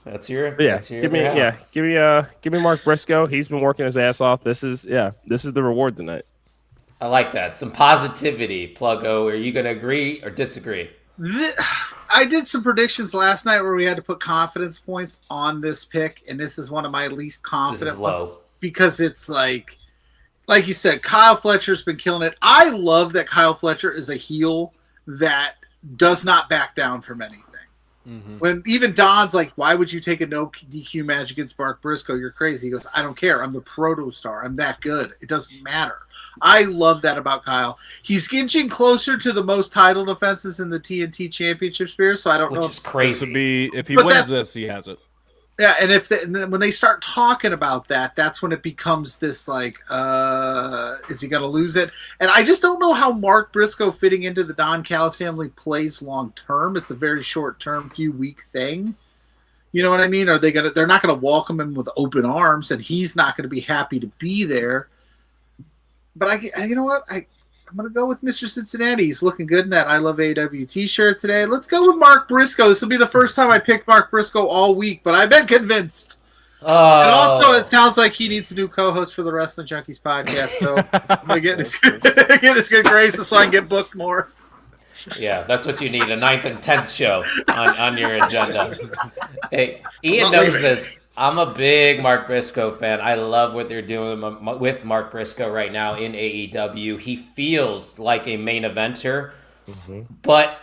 That's your. Give me Mark Briscoe. He's been working his ass off. This is the reward tonight. I like that. Some positivity, Pluggo. Are you going to agree or disagree? I did some predictions last night where we had to put confidence points on this pick, and this is one of my least confident ones because it's like you said, Kyle Fletcher's been killing it. I love that Kyle Fletcher is a heel that does not back down from anything. Mm-hmm. When even Don's like, why would you take a no DQ match against Mark Briscoe? You're crazy. He goes, I don't care. I'm the proto star. I'm that good. It doesn't matter. I love that about Kyle. He's inching closer to the most title defenses in the TNT Championship Spear, so I don't know. Which is crazy. If he wins this, he has it. Yeah, and and then when they start talking about that, that's when it becomes this like, is he going to lose it? And I just don't know how Mark Briscoe fitting into the Don Callis family plays long term. It's a very short term, few week thing. You know what I mean? They're not gonna welcome him with open arms, and he's not gonna be happy to be there. But you know what? I'm gonna go with Mr. Cincinnati. He's looking good in that I Love AEW t-shirt today. Let's go with Mark Briscoe. This will be the first time I picked Mark Briscoe all week, but I've been convinced. Oh. And also, it sounds like he needs a new co-host for the Wrestling Junkies podcast. So I'm gonna get his good graces so I can get booked more. Yeah, that's what you need, a 9th and 10th show on your agenda. Hey, Ian knows this. I'm a big Mark Briscoe fan. I love what they're doing with Mark Briscoe right now in AEW. He feels like a main eventer, but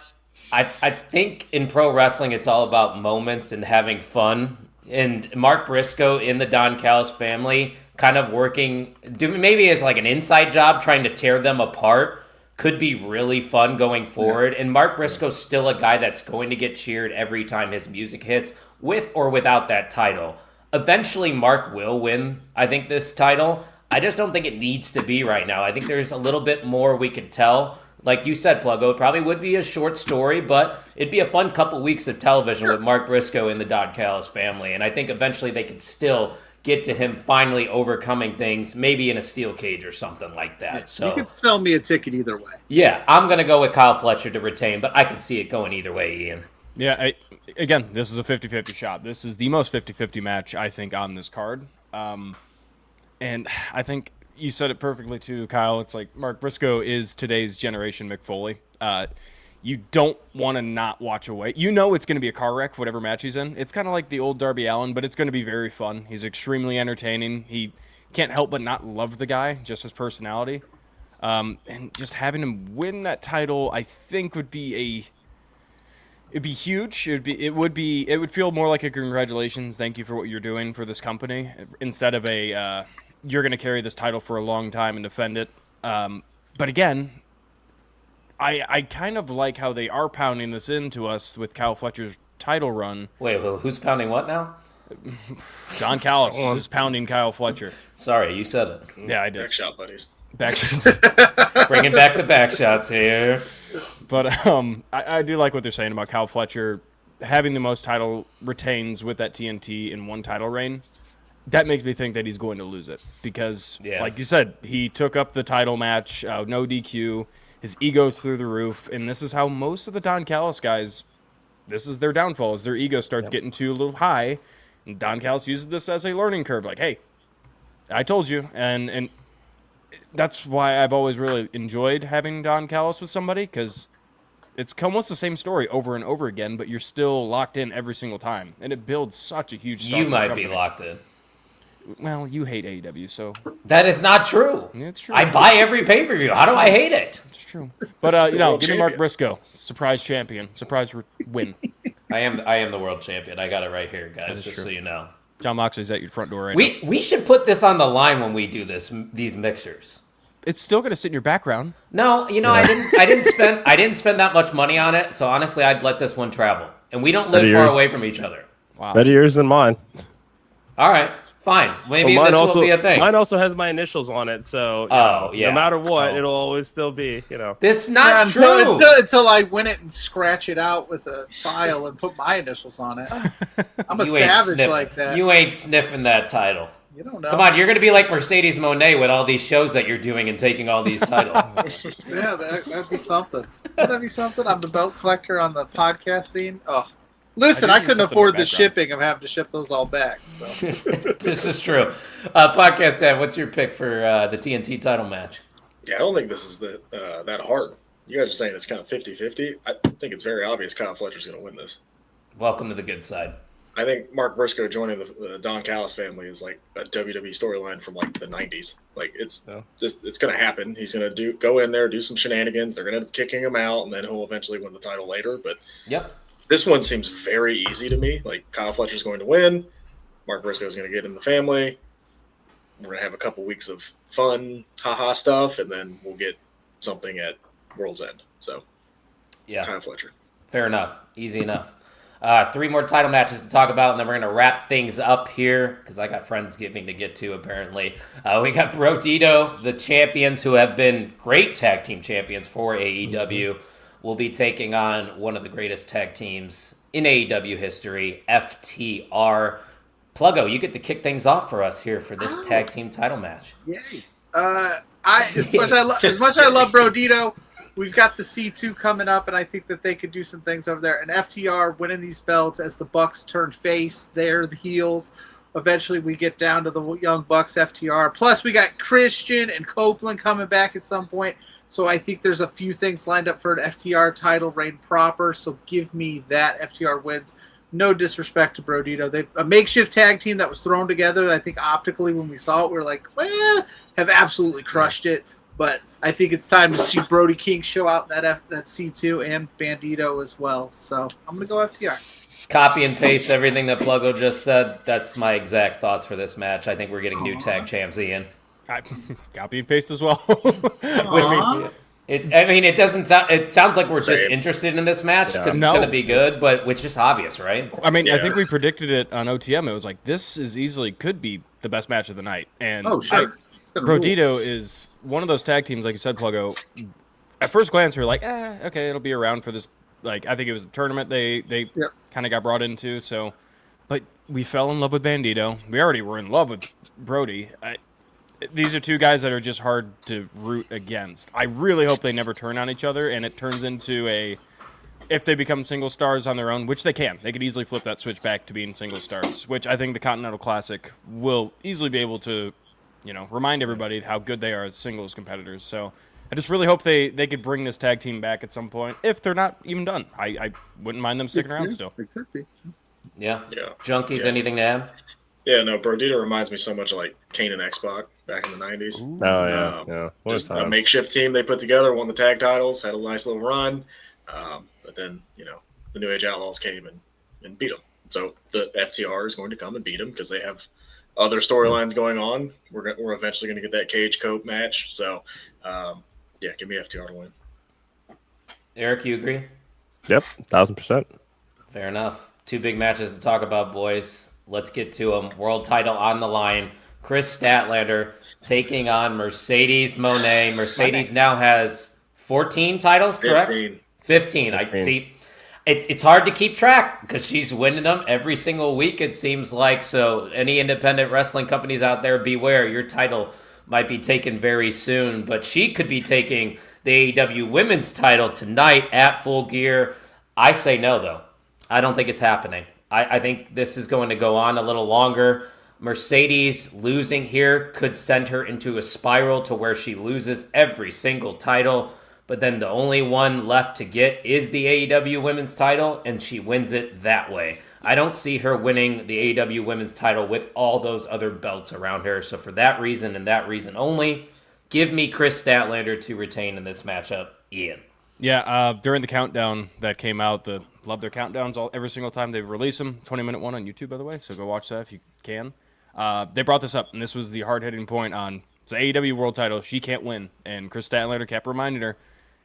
I think in pro wrestling it's all about moments and having fun. And Mark Briscoe in the Don Callis family kind of maybe as like an inside job trying to tear them apart could be really fun going forward. And Mark Briscoe's still a guy that's going to get cheered every time his music hits, with or without that title. Eventually, Mark will win, I think, this title. I just don't think it needs to be right now. I think there's a little bit more we could tell. Like you said, Pluggo, it probably would be a short story, but it'd be a fun couple weeks of television with Mark Briscoe in the Don Callis family. And I think eventually they could still get to him finally overcoming things, maybe in a steel cage or something like that. Yeah, so you could sell me a ticket either way. Yeah, I'm going to go with Kyle Fletcher to retain, but I could see it going either way, Ian. Yeah, again, this is a 50-50 shot. This is the most 50-50 match, I think, on this card. And I think you said it perfectly, too, Kyle. It's like Mark Briscoe is today's generation Mick Foley. You don't want to not watch away. You know it's going to be a car wreck, whatever match he's in. It's kind of like the old Darby Allin, but it's going to be very fun. He's extremely entertaining. He can't help but not love the guy, just his personality. And just having him win that title, I think it'd be huge. It would feel more like a congratulations, thank you for what you're doing for this company, instead of a you're going to carry this title for a long time and defend it. But again, I kind of like how they are pounding this into us with Kyle Fletcher's title run. Wait, who's pounding what now? Don Callis is pounding Kyle Fletcher. Sorry, you said it. Yeah, I did. Back shot, buddies. Bringing back the back shots here. But I do like what they're saying about Kyle Fletcher having the most title retains with that TNT in one title reign. That makes me think that he's going to lose it because, like you said, he took up the title match, no DQ. His ego's through the roof, and this is how most of the Don Callis guys, this is their downfall, is their ego starts getting too a little high, and Don Callis uses this as a learning curve, like, hey, I told you, and that's why I've always really enjoyed having Don Callis with somebody, because it's almost the same story over and over again, but you're still locked in every single time, and it builds such a huge star. You might be locked in. Well, you hate AEW, so... That is not true. It's true. I buy every pay-per-view. How do I hate it? It's true. But, give me Mark Briscoe. Surprise champion. Surprise win. I am the world champion. I got it right here, guys, just so you know. John Moxley's at your front door right now. We should put this on the line when we do these mixers. It's still going to sit in your background. No, I didn't spend that much money on it, so honestly, I'd let this one travel. And we don't live far away from each other. Wow. Better yours than mine. All right. Fine. Maybe this will be a thing. Mine also has my initials on it, so no matter what, it'll always still be, It's not true. Until I win it and scratch it out with a file and put my initials on it. I'm a savage like that. You ain't sniffing that title. You don't know. Come on, you're going to be like Mercedes Moné with all these shows that you're doing and taking all these titles. Yeah, that'd be something. Wouldn't that be something? I'm the belt collector on the podcast scene. Oh. Listen, I couldn't afford the shipping of having to ship those all back. So this is true. Podcast Dad, what's your pick for the TNT title match? Yeah, I don't think this is that hard. You guys are saying it's kind of 50-50. I think it's very obvious Kyle Fletcher's going to win this. Welcome to the good side. I think Mark Briscoe joining the Don Callis family is like a WWE storyline from like the 90s. Like it's going to happen. He's going to go in there, do some shenanigans. They're going to end up kicking him out, and then he'll eventually win the title later. But this one seems very easy to me. Like Kyle Fletcher's going to win. Mark Briscoe's going to get in the family. We're going to have a couple weeks of fun, haha stuff, and then we'll get something at World's End. So, Kyle Fletcher. Fair enough. Easy enough. 3 more title matches to talk about, and then we're going to wrap things up here because I got Friendsgiving to get to, apparently. We got Bro Dito, the champions who have been great tag team champions for AEW. Will be taking on one of the greatest tag teams in AEW history, FTR. Pluggo, you get to kick things off for us here for this tag team title match. Yay. As much as I love Brodito, we've got the C2 coming up, and I think that they could do some things over there. And FTR winning these belts as the Bucks turn face, they're the heels. Eventually, we get down to the Young Bucks, FTR. Plus, we got Christian and Copeland coming back at some point. So I think there's a few things lined up for an FTR title reign proper. So give me that. FTR wins. No disrespect to Brodito. They've a makeshift tag team that was thrown together. I think optically when we saw it, we were like, well, have absolutely crushed it. But I think it's time to see Brody King show out that C2 and Bandito as well. So I'm going to go FTR. Copy and paste everything that Pluggo just said. That's my exact thoughts for this match. I think we're getting new tag champs, Ian. Copy and paste as well. It doesn't sound. It sounds like we're disinterested in this match because it's going to be good, but it's just obvious, right? I mean, I think we predicted it on OTM. It was like this is easily could be the best match of the night, and sure. Brodito is one of those tag teams, like you said, Pluggo. At first glance, we were like, okay, it'll be around for this. Like, I think it was a tournament they kind of got brought into. So, but we fell in love with Bandito. We already were in love with Brody. These are two guys that are just hard to root against. I really hope they never turn on each other, and it turns into if they become single stars on their own, which they can. They could easily flip that switch back to being single stars, which I think the Continental Classic will easily be able to, remind everybody how good they are as singles competitors. So I just really hope they could bring this tag team back at some point, if they're not even done. I wouldn't mind them sticking around still. It could be. Yeah. Junkies, anything to add? Yeah, no, Brodito reminds me so much of like Kane and X-Pac back in the 90s. Ooh. Oh, yeah. What just a makeshift team they put together, won the tag titles, had a nice little run. But then, the New Age Outlaws came and beat them. So the FTR is going to come and beat them because they have other storylines going on. We're eventually going to get that Cage Cope match. So, give me FTR to win. Eric, you agree? Yep, 1,000%. Fair enough. Two big matches to talk about, boys. Let's get to them. World title on the line. Chris Statlander taking on Mercedes Moné. Mercedes now has 14 titles, correct? 15. I see. It's hard to keep track because she's winning them every single week, it seems like. So any independent wrestling companies out there, beware. Your title might be taken very soon. But she could be taking the AEW women's title tonight at Full Gear. I say no, though. I don't think it's happening. I think this is going to go on a little longer. Mercedes losing here could send her into a spiral to where she loses every single title. But then the only one left to get is the AEW women's title, and she wins it that way. I don't see her winning the AEW women's title with all those other belts around her. So for that reason and that reason only, give me Chris Statlander to retain in this matchup. Ian. Yeah, during the countdown that came out, love their countdowns every single time they release them. 20-minute one on YouTube, by the way, so go watch that if you can. They brought this up, and this was the hard-hitting point on it's the AEW World title. She can't win, and Chris Statlander kept reminding her,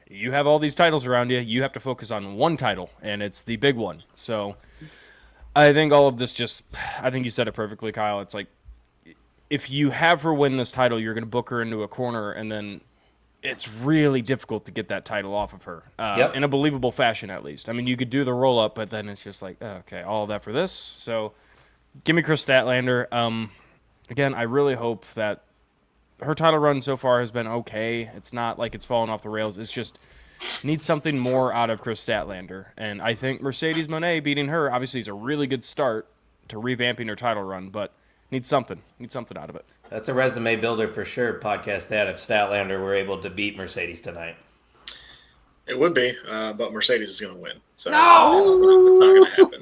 you have all these titles around you. You have to focus on one title, and it's the big one. So I think all of this I think you said it perfectly, Kyle. It's like if you have her win this title, you're going to book her into a corner, and then it's really difficult to get that title off of her in a believable fashion, at least. I mean, you could do the roll-up, but then it's just like, okay, all of that for this. So give me Chris Statlander. Again, I really hope that her title run so far has been okay. It's not like it's fallen off the rails. It's just needs something more out of Chris Statlander. And I think Mercedes Moné beating her obviously is a really good start to revamping her title run, but needs something out of it. That's a resume builder for sure, podcast dad, if Statlander were able to beat Mercedes tonight. It would be, but Mercedes is going to win. So no! It's not going to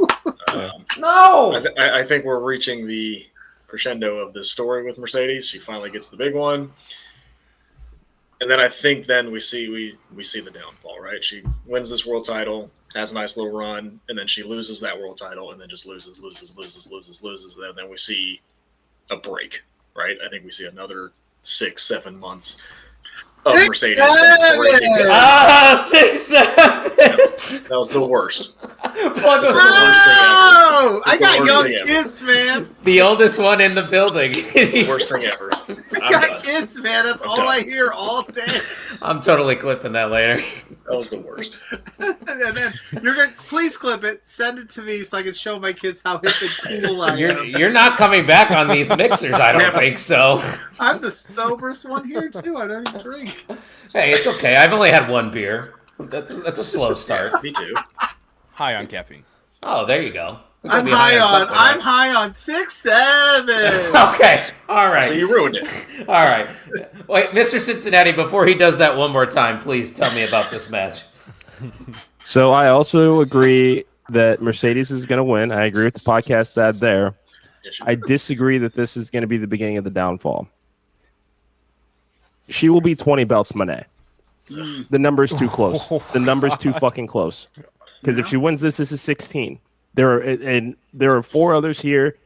happen. No! I think we're reaching the crescendo of this story with Mercedes. She finally gets the big one. And then I think we see the downfall, right? She wins this world title, has a nice little run, and then she loses that world title and then just loses. And then we see a break, right? I think we see another 6-7 months of Mercedes. 6-7! That was the worst. Oh, I I got Worst young thing ever. kids, man. The oldest one in the building. It's the worst thing ever. I I'm got done. kids, man. That's all done. I hear all day. I'm totally clipping that later. That was the worst. And then you're gonna please clip it, send it to me so I can show my kids how hip and cool I am. You're not coming back on these mixers, I don't think so. I'm the soberest one here too. I don't even drink. Hey, it's okay. I've only had one beer. That's a slow start. Me too. High on caffeine. Oh, there you go. We I'm gotta be high on. something, I'm right? high on 6-7. Okay. All right. So you ruined it. All right. Wait, Mr. Cincinnati, before he does that one more time, please tell me about this match. So I also agree that Mercedes is going to win. I agree with the podcast dad there. Yes, you I do. disagree that this is going to be the beginning of the downfall. She will be 20 belts, Monet. The number's too close. The number's too fucking close. Because if she wins this is 16. There are 4 others here.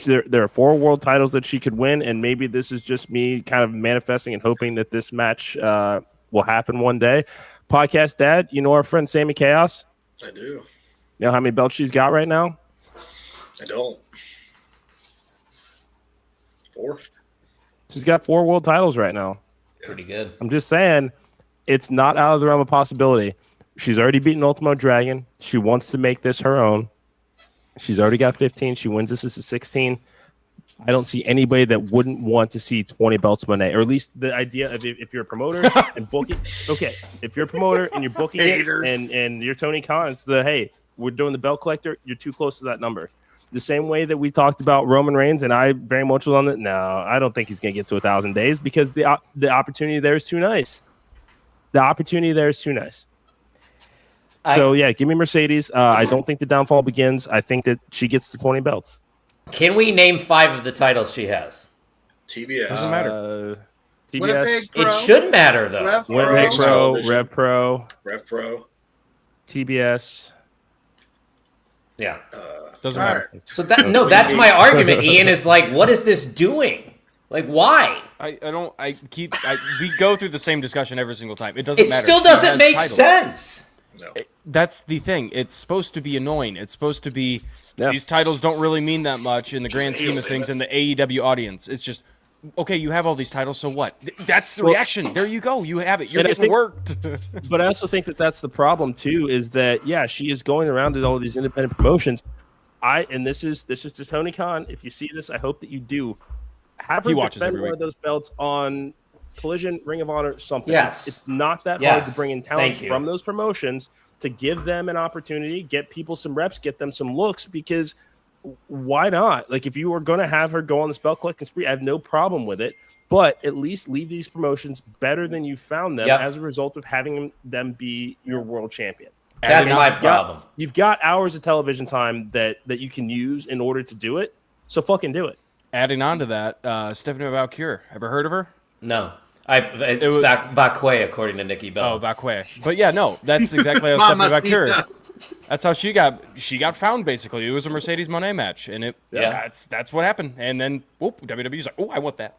There are 4 world titles that she could win, and maybe this is just me kind of manifesting and hoping that this match will happen one day. Podcast dad, you know our friend Sammy Chaos? I do. You know how many belts she's got right now? I don't. 4. She's got 4 world titles right now. Pretty good. I'm just saying, it's not out of the realm of possibility. She's already beaten Ultimo Dragon. She wants to make this her own. She's already got 15. She wins this as a 16. I don't see anybody that wouldn't want to see 20 belts Monet, or at least the idea of if you're a promoter and booking. Okay, if you're a promoter and you're booking Haters. it and you're Tony Khan, it's hey, we're doing the belt collector. You're too close to that number. The same way that we talked about Roman Reigns, and I very much was on that. No, I don't think he's going to get to 1,000 days because the opportunity there is too nice. The opportunity there is too nice. So, yeah, give me Mercedes. I don't think the downfall begins. I think that she gets to 20 belts. Can we name 5 of the titles she has? TBS. Doesn't matter. Winnipeg TBS, Pro, It should matter, though. Rev Winnipeg Pro. Pro, Television. Rev Pro, Rev Pro. TBS. Yeah. Doesn't All matter. right. So that's my argument, Ian, is like, what is this doing? Like, why? We go through the same discussion every single time. It doesn't It matter. still She doesn't has make titles. sense. No. That's the thing. It's supposed to be annoying. It's supposed to be Yeah. these titles don't really mean that much in the grand scheme of things in the AEW audience. It's just okay, you have all these titles, so what? That's the reaction. There you go. You have it. You're And I getting think- worked. But I also think that that's the problem too. Is that she is going around to all of these independent promotions. This is to Tony Khan. If you see this, I hope that you do. Have her He watches defend every one week. of those belts on Collision, Ring of Honor, something. Yes. It's not that hard Yes. to bring in talent Thank you. from those promotions to give them an opportunity, get people some reps, get them some looks. Because why not? Like if you were going to have her go on this belt collecting spree, I have no problem with it. But at least leave these promotions better than you found them Yep. as a result of having them be your world champion. That's my You've got- problem. You've got hours of television time that you can use in order to do it. So fucking do it. Adding on to that, Stephanie Valkyrie. Ever heard of her? No. It's was- Vacque, according to Nikki Bella. Oh, Valkyrie. But yeah, no, that's exactly how Stephanie Valkyrie. Mamacita. That's how she got found basically. It was a Mercedes Moné match, and that's what happened. And then whoop, WWE's like, oh, I want that.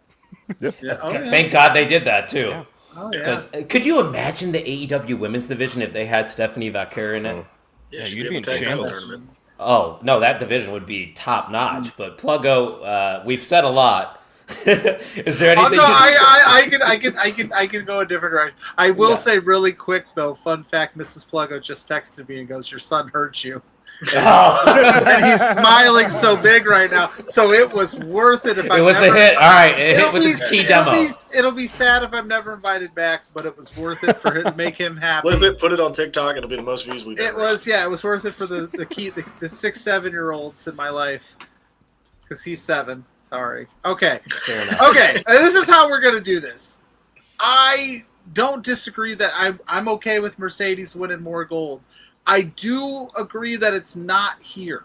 Yeah. Oh, yeah. Thank God they did that, too. Yeah. Oh, yeah. Because could you imagine the AEW women's division if they had Stephanie Valkyrie in it? Yeah, she'd you'd be in able to tag title shambles. tournament. Oh, no, that division would be top notch. But Pluggo, we've said a lot. Is there Oh, anything? no, I can go a different direction. I will Yeah. say really quick though. Fun fact: Mrs. Pluggo just texted me and goes, "Your son hurt you," Oh. and he's smiling so big right now. So it was worth it. If It was a hit. All right, it hit It'll with be, the key demo. it'll be sad if I'm never invited back, but it was worth it for him to make him happy. Flip it, put it on TikTok. It'll be the most views we've It ever was, it was worth it for the 6-7-year-olds in my life. Because he's 7. Sorry. Okay. Fair enough. Okay. This is how we're going to do this. I don't disagree that I'm okay with Mercedes winning more gold. I do agree that it's not here.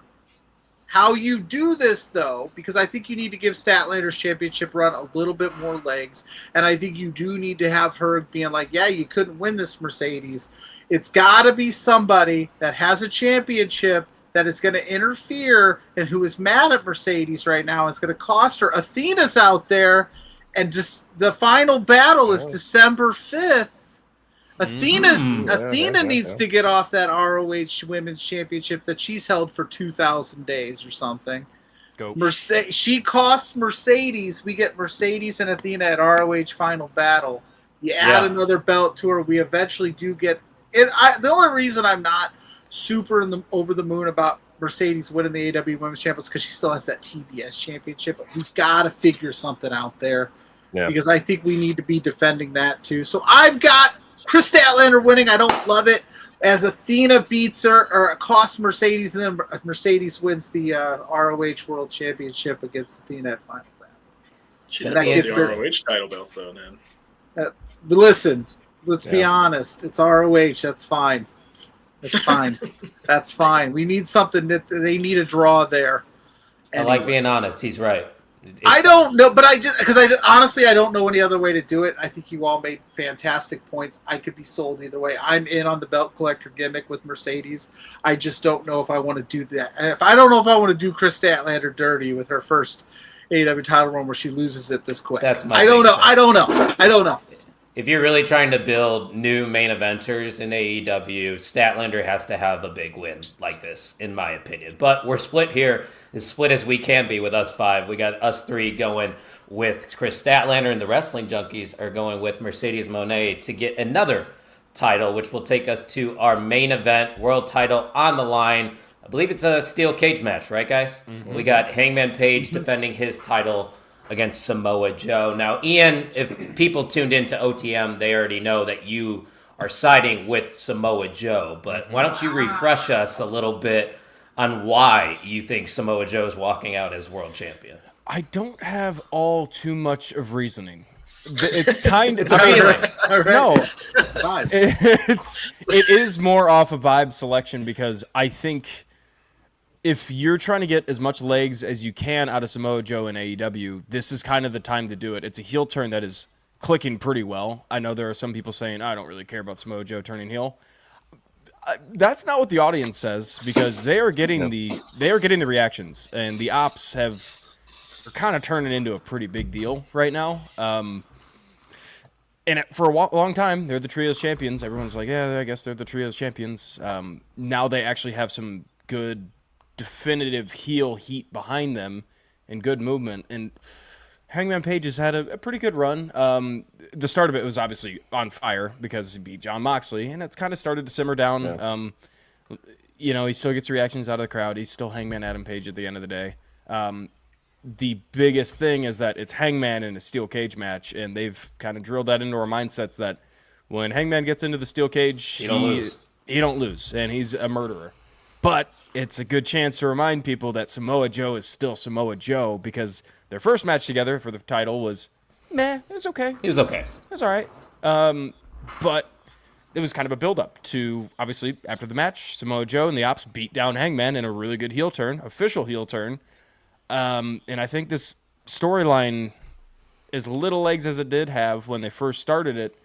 How you do this, though, because I think you need to give Statlander's championship run a little bit more legs, and I think you do need to have her being like, yeah, you couldn't win this, Mercedes. It's got to be somebody that has a championship that is going to interfere and who is mad at Mercedes right now. It's going to cost her. Athena's out there, and just the final battle is December 5th. Athena needs to get off that ROH Women's Championship that she's held for 2,000 days or something. Go. She costs Mercedes. We get Mercedes and Athena at ROH Final Battle. You add another belt to her. We eventually do get it. The only reason I'm not super over the moon about Mercedes winning the AEW Women's Championship is because she still has that TBS Championship. But we've got to figure something out there because I think we need to be defending that too. So I've got Chris Statlander winning. I don't love it. As Athena beats her or costs Mercedes, and then Mercedes wins the ROH World Championship against Athena at Final Battle. She didn't win the ROH title belts though, man. But listen, let's be honest. It's ROH. That's fine. That's fine. That's fine. We need something that they need a draw there. Anyway. I like being honest. He's right. I don't know, but honestly, I don't know any other way to do it. I think you all made fantastic points. I could be sold either way. I'm in on the belt collector gimmick with Mercedes. I just don't know if I want to do that. And I don't know if I want to do Chris Statlander dirty with her first AEW title run where she loses it this quick. I don't know. If you're really trying to build new main eventers in AEW, Statlander has to have a big win like this, in my opinion. But we're split here, as split as we can be with us five. We got us three going with Chris Statlander, and the Wrestling Junkies are going with Mercedes Moné to get another title, which will take us to our main event, world title on the line. I believe it's a steel cage match, right, guys? Mm-hmm. We got Hangman Page defending his title against Samoa Joe. Now, Ian, if people tuned into OTM, they already know that you are siding with Samoa Joe. But why don't you refresh us a little bit on why you think Samoa Joe is walking out as world champion? I don't have all too much of reasoning. It's kind of... it's a feeling. No. It's fine. It is more off a vibe selection because I think... if you're trying to get as much legs as you can out of Samoa Joe in AEW, this is kind of the time to do it. It's a heel turn that is clicking pretty well. I know there are some people saying, I don't really care about Samoa Joe turning heel. That's not what the audience says because they are getting the reactions, and the ops are kind of turning into a pretty big deal right now. And for a long time, they're the Trios champions. Everyone's like, yeah, I guess they're the Trios champions. Now they actually have some good definitive heel heat behind them and good movement, and Hangman Page has had a pretty good run. The start of it was obviously on fire because he beat Jon Moxley, and it's kind of started to simmer down. He still gets reactions out of the crowd. He's still Hangman Adam Page at the end of the day. The biggest thing is that it's Hangman in a steel cage match, and they've kind of drilled that into our mindsets that when Hangman gets into the steel cage, he don't lose, and he's a murderer. But it's a good chance to remind people that Samoa Joe is still Samoa Joe because their first match together for the title was, it was okay. He was okay. It was all right. But it was kind of a build-up to, obviously, after the match, Samoa Joe and the Ops beat down Hangman in a really good heel turn, official heel turn. And I think this storyline, as little legs as it did have when they first started it,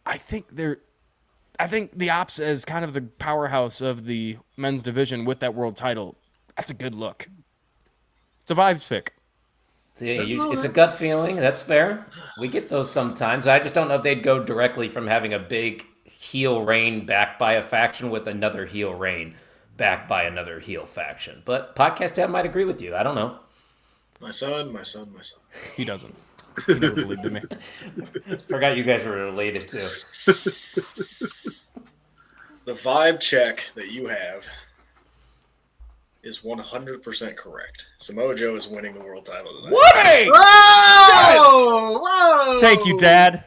I think the Ops as kind of the powerhouse of the men's division with that world title, that's a good look. It's a vibes pick. It's a gut feeling. That's fair. We get those sometimes. I just don't know if they'd go directly from having a big heel reign backed by a faction with another heel reign backed by another heel faction. But Podcast Tab might agree with you. I don't know. My son. He doesn't. He never believed in me. Forgot you guys were related too. The vibe check that you have is 100% correct. Samoa Joe is winning the world title tonight. What? Whoa! Thank you, Dad.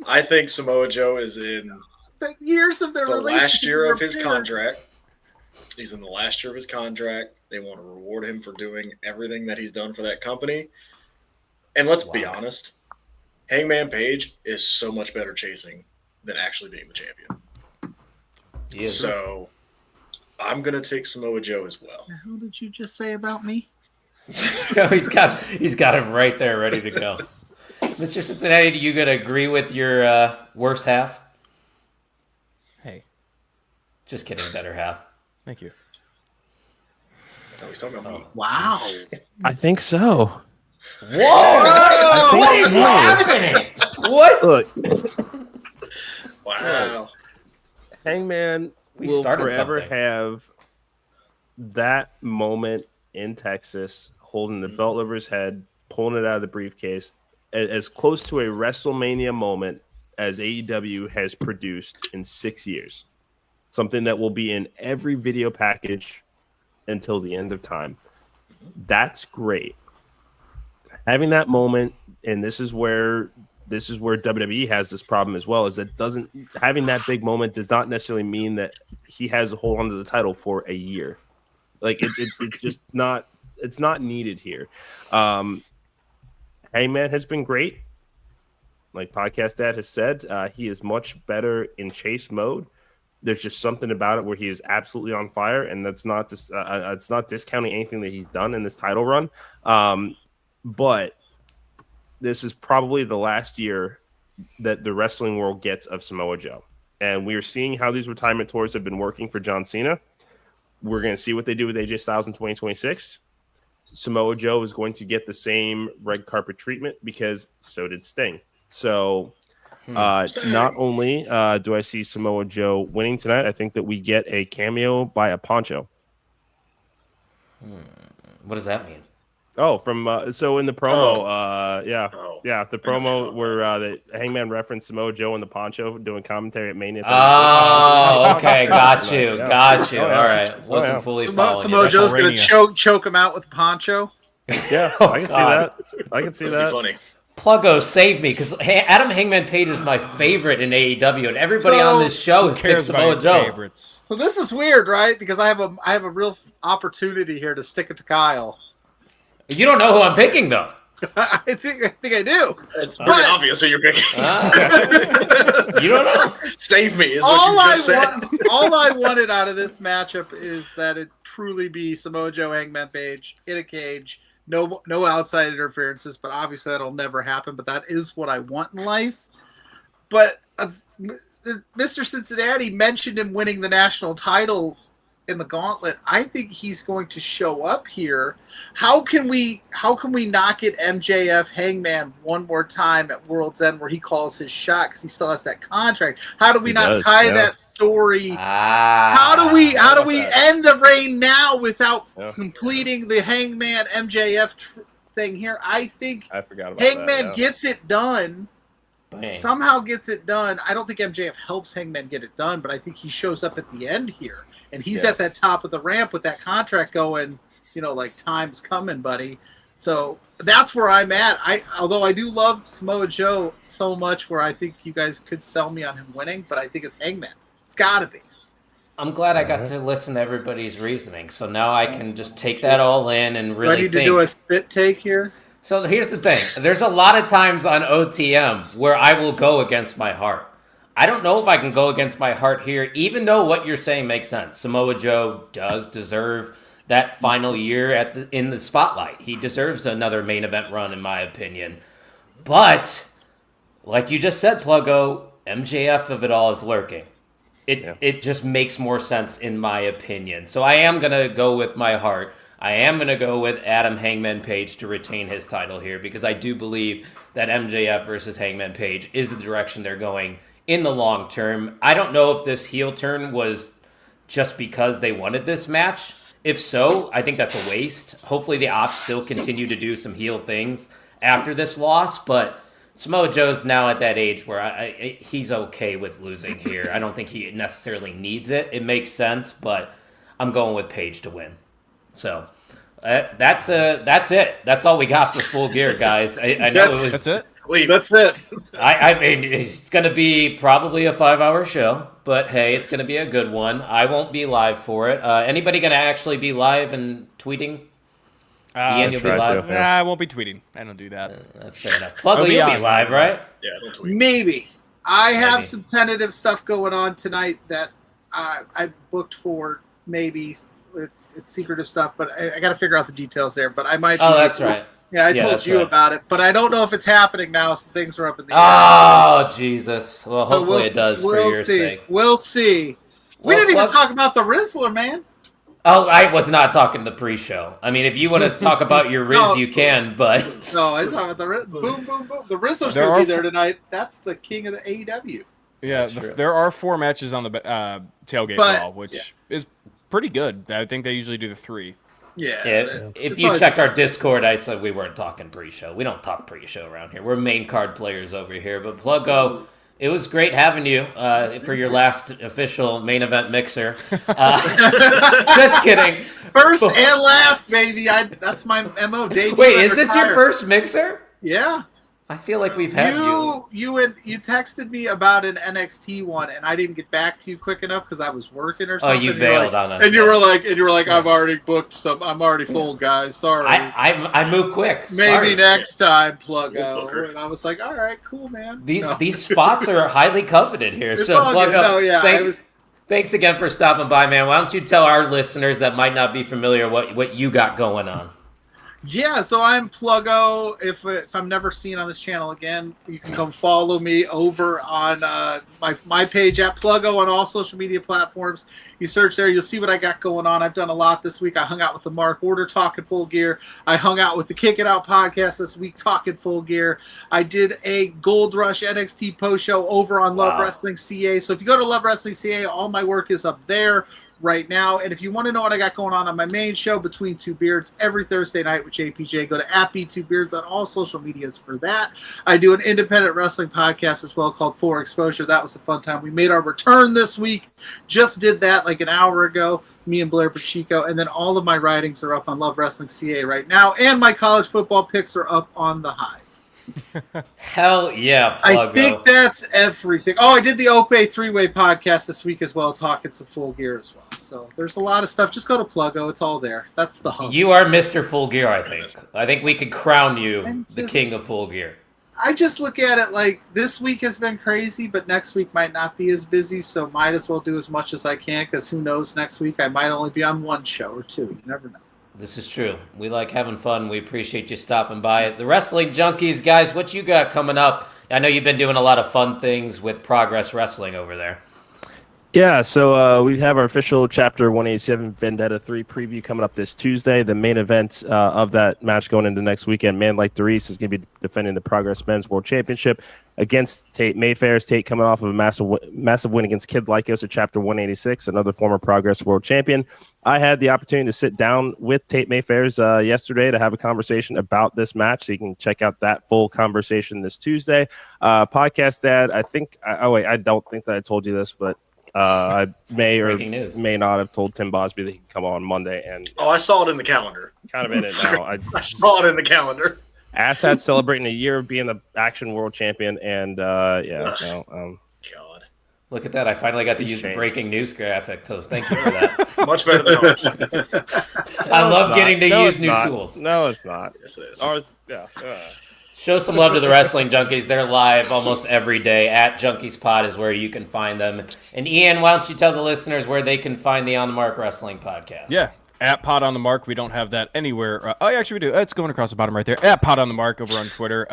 I think Samoa Joe is in The years of their the relationship. last year of his are contract. He's in the last year of his contract. They want to reward him for doing everything that he's done for that company. And let's be honest, Hangman Page is so much better chasing than actually being the champion. Yes. So I'm going to take Samoa Joe as well. What did you just say about me? he's got him right there ready to go. Mr. Cincinnati, do you going to agree with your worse half? Hey. Just kidding, better half. Thank you. No, he's talking about me. Wow. I think so. Whoa! What is happening? What? Look, Wow. Hangman We will started forever something. have that moment in Texas, holding the belt over his head, pulling it out of the briefcase, as close to a WrestleMania moment as AEW has produced in 6 years. Something that will be in every video package until the end of time. That's great. Having that moment, and this is where WWE has this problem as well, is that doesn't having that big moment does not necessarily mean that he has a hold onto the title for a year. Like it's just not, it's not needed here. Hangman has been great. Like Podcast Dad has said, he is much better in chase mode. There's just something about it where he is absolutely on fire, and that's not just it's not discounting anything that he's done in this title run. But this is probably the last year that the wrestling world gets of Samoa Joe, and we are seeing how these retirement tours have been working for John Cena. We're going to see what they do with AJ Styles in 2026. Samoa Joe is going to get the same red carpet treatment because so did Sting. So not only do I see Samoa Joe winning tonight, I think that we get a cameo by a Poncho. What does that mean? Oh, from so in the promo, the promo sure. where the Hangman referenced Samoa Joe and the Poncho doing commentary at Mania. Oh, okay, got you. Yeah. Got you. Oh, yeah. All right. Oh, Wasn't yeah. fully following Samoa you. Joe's going to WrestleMania. choke him out with the poncho. Yeah, Oh, I can see God. that. I can see That'd be that. funny. Pluggo, save me, because Adam Hangman Page is my favorite in AEW, and everybody on this show has picked Cares about Samoa your Joe. favorites. So this is weird, right? Because I have a real opportunity here to stick it to Kyle. You don't know who I'm picking, though. I think I do. It's pretty obvious who you're picking. You don't know. Save me is what you just said. All I wanted out of this matchup is that it truly be Samoa Joe Hangman Page in a cage. No outside interferences, but obviously that'll never happen. But that is what I want in life. But Mr. Cincinnati mentioned him winning the national title in the gauntlet. I think he's going to show up here. How can we not get MJF Hangman one more time at World's End where he calls his shot because he still has that contract? How do we not tie that story? How do we end the reign now without completing the Hangman MJF thing here? I think I forgot about Hangman that, gets it done. Bang. Somehow gets it done. I don't think MJF helps Hangman get it done, but I think he shows up at the end here. And he's at that top of the ramp with that contract going, like time's coming, buddy. So that's where I'm at. Although I do love Samoa Joe so much where I think you guys could sell me on him winning, but I think it's Hangman. It's got to be. I'm glad I got to listen to everybody's reasoning, so now I can just take that all in and really Ready to think. do a spit take here? So here's the thing. There's a lot of times on OTM where I will go against my heart. I don't know if I can go against my heart here, even though what you're saying makes sense. Samoa Joe does deserve that final year in the spotlight. He deserves another main event run, in my opinion. But, like you just said, Pluggo, MJF of it all is lurking. It just makes more sense, in my opinion. So I am going to go with my heart. I am going to go with Adam Hangman Page to retain his title here because I do believe that MJF versus Hangman Page is the direction they're going in the long term. I don't know if this heel turn was just because they wanted this match. If so, I think that's a waste. Hopefully the ops still continue to do some heel things after this loss, but Samoa Joe's now at that age where he's okay with losing here. I don't think he necessarily needs it. It makes sense, but I'm going with Page to win. So that's it. That's all we got for Full Gear, guys. I know That's it. That's it. I mean, it's going to be probably a 5-hour show, but hey, it's going to be a good one. I won't be live for it. Anybody going to actually be live and tweeting? Ian, you'll be live? I won't be tweeting. I don't do that. That's fair enough. Pluggo, you'll be live, right? Yeah, don't tweet. Maybe. I have Maybe. some tentative stuff going on tonight that I booked for. Maybe it's secretive stuff, but I got to figure out the details there. But I might. Oh, that's right. Yeah, I told that's you right. about it, but I don't know if it's happening now, so things are up in the air. Oh, Jesus. Well, So hopefully it does for your see. sake. We'll see. We Well, didn't even Plug- talk about the Rizzler, man. Oh, I was not talking the pre-show. I mean, if you want to talk about your Riz, No. you can, but... No, I talking about the boom, boom, boom. The Rizzler's There going to are be there tonight. That's the king of the AEW. Yeah, That's true. there are 4 matches on the tailgate But- wall, which is pretty good. I think they usually do the 3. Yeah. If it's you always- checked our Discord, I said we weren't talking pre-show. We don't talk pre-show around here. We're main card players over here. But Pluggo, it was great having you for your last official main event mixer. Just kidding. First and last, baby. That's my MO. Debut Wait, and is this your retire. first mixer? Yeah. I feel like we've had you. You texted me about an NXT one, and I didn't get back to you quick enough because I was working or something. You And you were bailed like- on us. And you were like, I've already booked some. I'm already full, guys. Sorry. I move quick. Maybe Sorry. next time, plug We'll out. book her. And I was like, all right, cool, man. These spots are highly coveted here. It's So all Pluggo, good. No, yeah, thanks again for stopping by, man. Why don't you tell our listeners that might not be familiar what you got going on? Yeah, so I'm Pluggo. If I'm never seen on this channel again, you can come follow me over on my page at Pluggo on all social media platforms. You search there, you'll see what I got going on. I've done a lot this week. I hung out with the Mark Order talking Full Gear. I hung out with the Kick It Out podcast this week talking Full Gear. I did a Gold Rush NXT post show over on Love Wrestling CA. So if you go to Love Wrestling CA, all my work is up there right now. And if you want to know what I got going on my main show, Between Two Beards, every Thursday night with JPJ, go to @B2Beards on all social medias for that. I do an independent wrestling podcast as well called For Exposure. That was a fun time. We made our return this week. Just did that like an hour ago. Me and Blair Pacheco. And then all of my writings are up on Love Wrestling CA right now. And my college football picks are up on the Hive. Hell yeah, I Pluggo. think that's everything. Oh, I did the Ope 3-Way podcast this week as well, talking some Full Gear as well. So there's a lot of stuff. Just go to Pluggo. It's all there. That's the hub. You are Mr. Full Gear, I think. I think we could crown you I'm the just- king of Full Gear. I just look at it like this week has been crazy, but next week might not be as busy, so might as well do as much as I can, because who knows, next week I might only be on one show or two. You never know. This is true. We like having fun. We appreciate you stopping by. The Wrestling Junkies, guys, what you got coming up? I know you've been doing a lot of fun things with Progress Wrestling over there. Yeah, so we have our official Chapter 187 Vendetta 3 preview coming up this Tuesday. The main event of that match going into next weekend, Man Like Doris is going to be defending the Progress Men's World Championship against Tate Mayfair. Tate coming off of a massive win against Kid Lycos at Chapter 186, another former Progress World Champion. I had the opportunity to sit down with Tate Mayfair's yesterday to have a conversation about this match, so you can check out that full conversation this Tuesday. Podcast Dad, I don't think that I told you this, but I may or Breaking news. may not have told Tim Bosby that he can come on Monday, and Oh, I saw it in the calendar. kind of in it now. I saw it in the calendar. Assad celebrating a year of being the Action World Champion, and God, Look at that. I finally got to He's use the changed. breaking news graphic, so thank you for that. much better than ours. I love It's getting to not. No, use it's new not. tools. No, it's not. Yes, it is. Ours, yeah. Show some love to the Wrestling Junkies. They're live almost every day. At Junkies Pod is where you can find them. And Ian, why don't you tell the listeners where they can find the On the Mark Wrestling podcast? Yeah, at Pod on the Mark. We don't have that anywhere. Actually, we do. It's going across the bottom right there. At Pod on the Mark over on Twitter.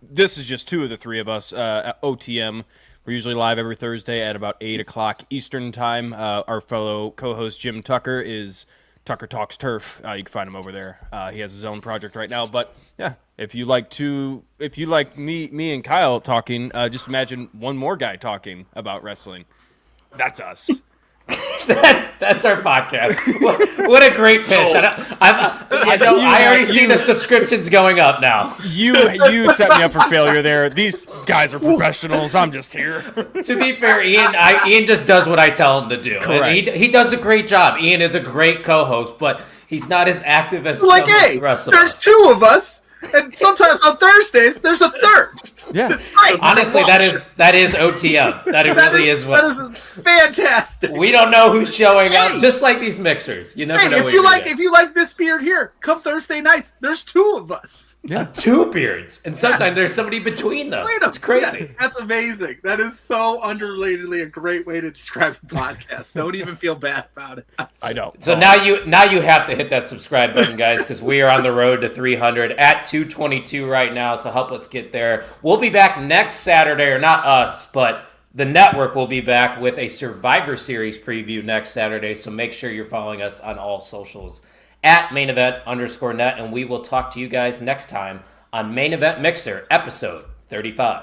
This is just 2 of the 3 of us at OTM. We're usually live every Thursday at about 8 o'clock Eastern time. Our fellow co-host Jim Tucker is Tucker Talks Turf. You can find him over there. He has his own project right now. But yeah, if you like me and Kyle talking, just imagine one more guy talking about wrestling. That's us. That's our podcast. What a great pitch. Sold. I already see the subscriptions going up now. You set me up for failure there. These guys are professionals. I'm just here. To be fair, Ian just does what I tell him to do. And he does a great job. Ian is a great co-host, but he's not as active as Like, some of hey, the rest of there's us. 2 of us, and sometimes on Thursdays there's a third. Yeah. It's great. Honestly, that is OTM. That really is what. That is fantastic. We don't know who's showing up, Hey. just like these mixers. You never Hey, know. if what you you're like, gonna if you like this beard here, come Thursday nights. There's 2 of us. get. 2 beards, and sometimes there's somebody between them. Wait a It's crazy. yeah, that's amazing. That is so underratedly a great way to describe a podcast. Don't even feel bad about it. I know. So now you have to hit that subscribe button, guys, because we are on the road to 300 at 222 right now. So help us get there. We'll be back next Saturday, or not us, but the network will be back with a Survivor Series preview next Saturday. So make sure you're following us on all socials at @mainevent_net, and we will talk to you guys next time on Main Event Mixer, episode 35.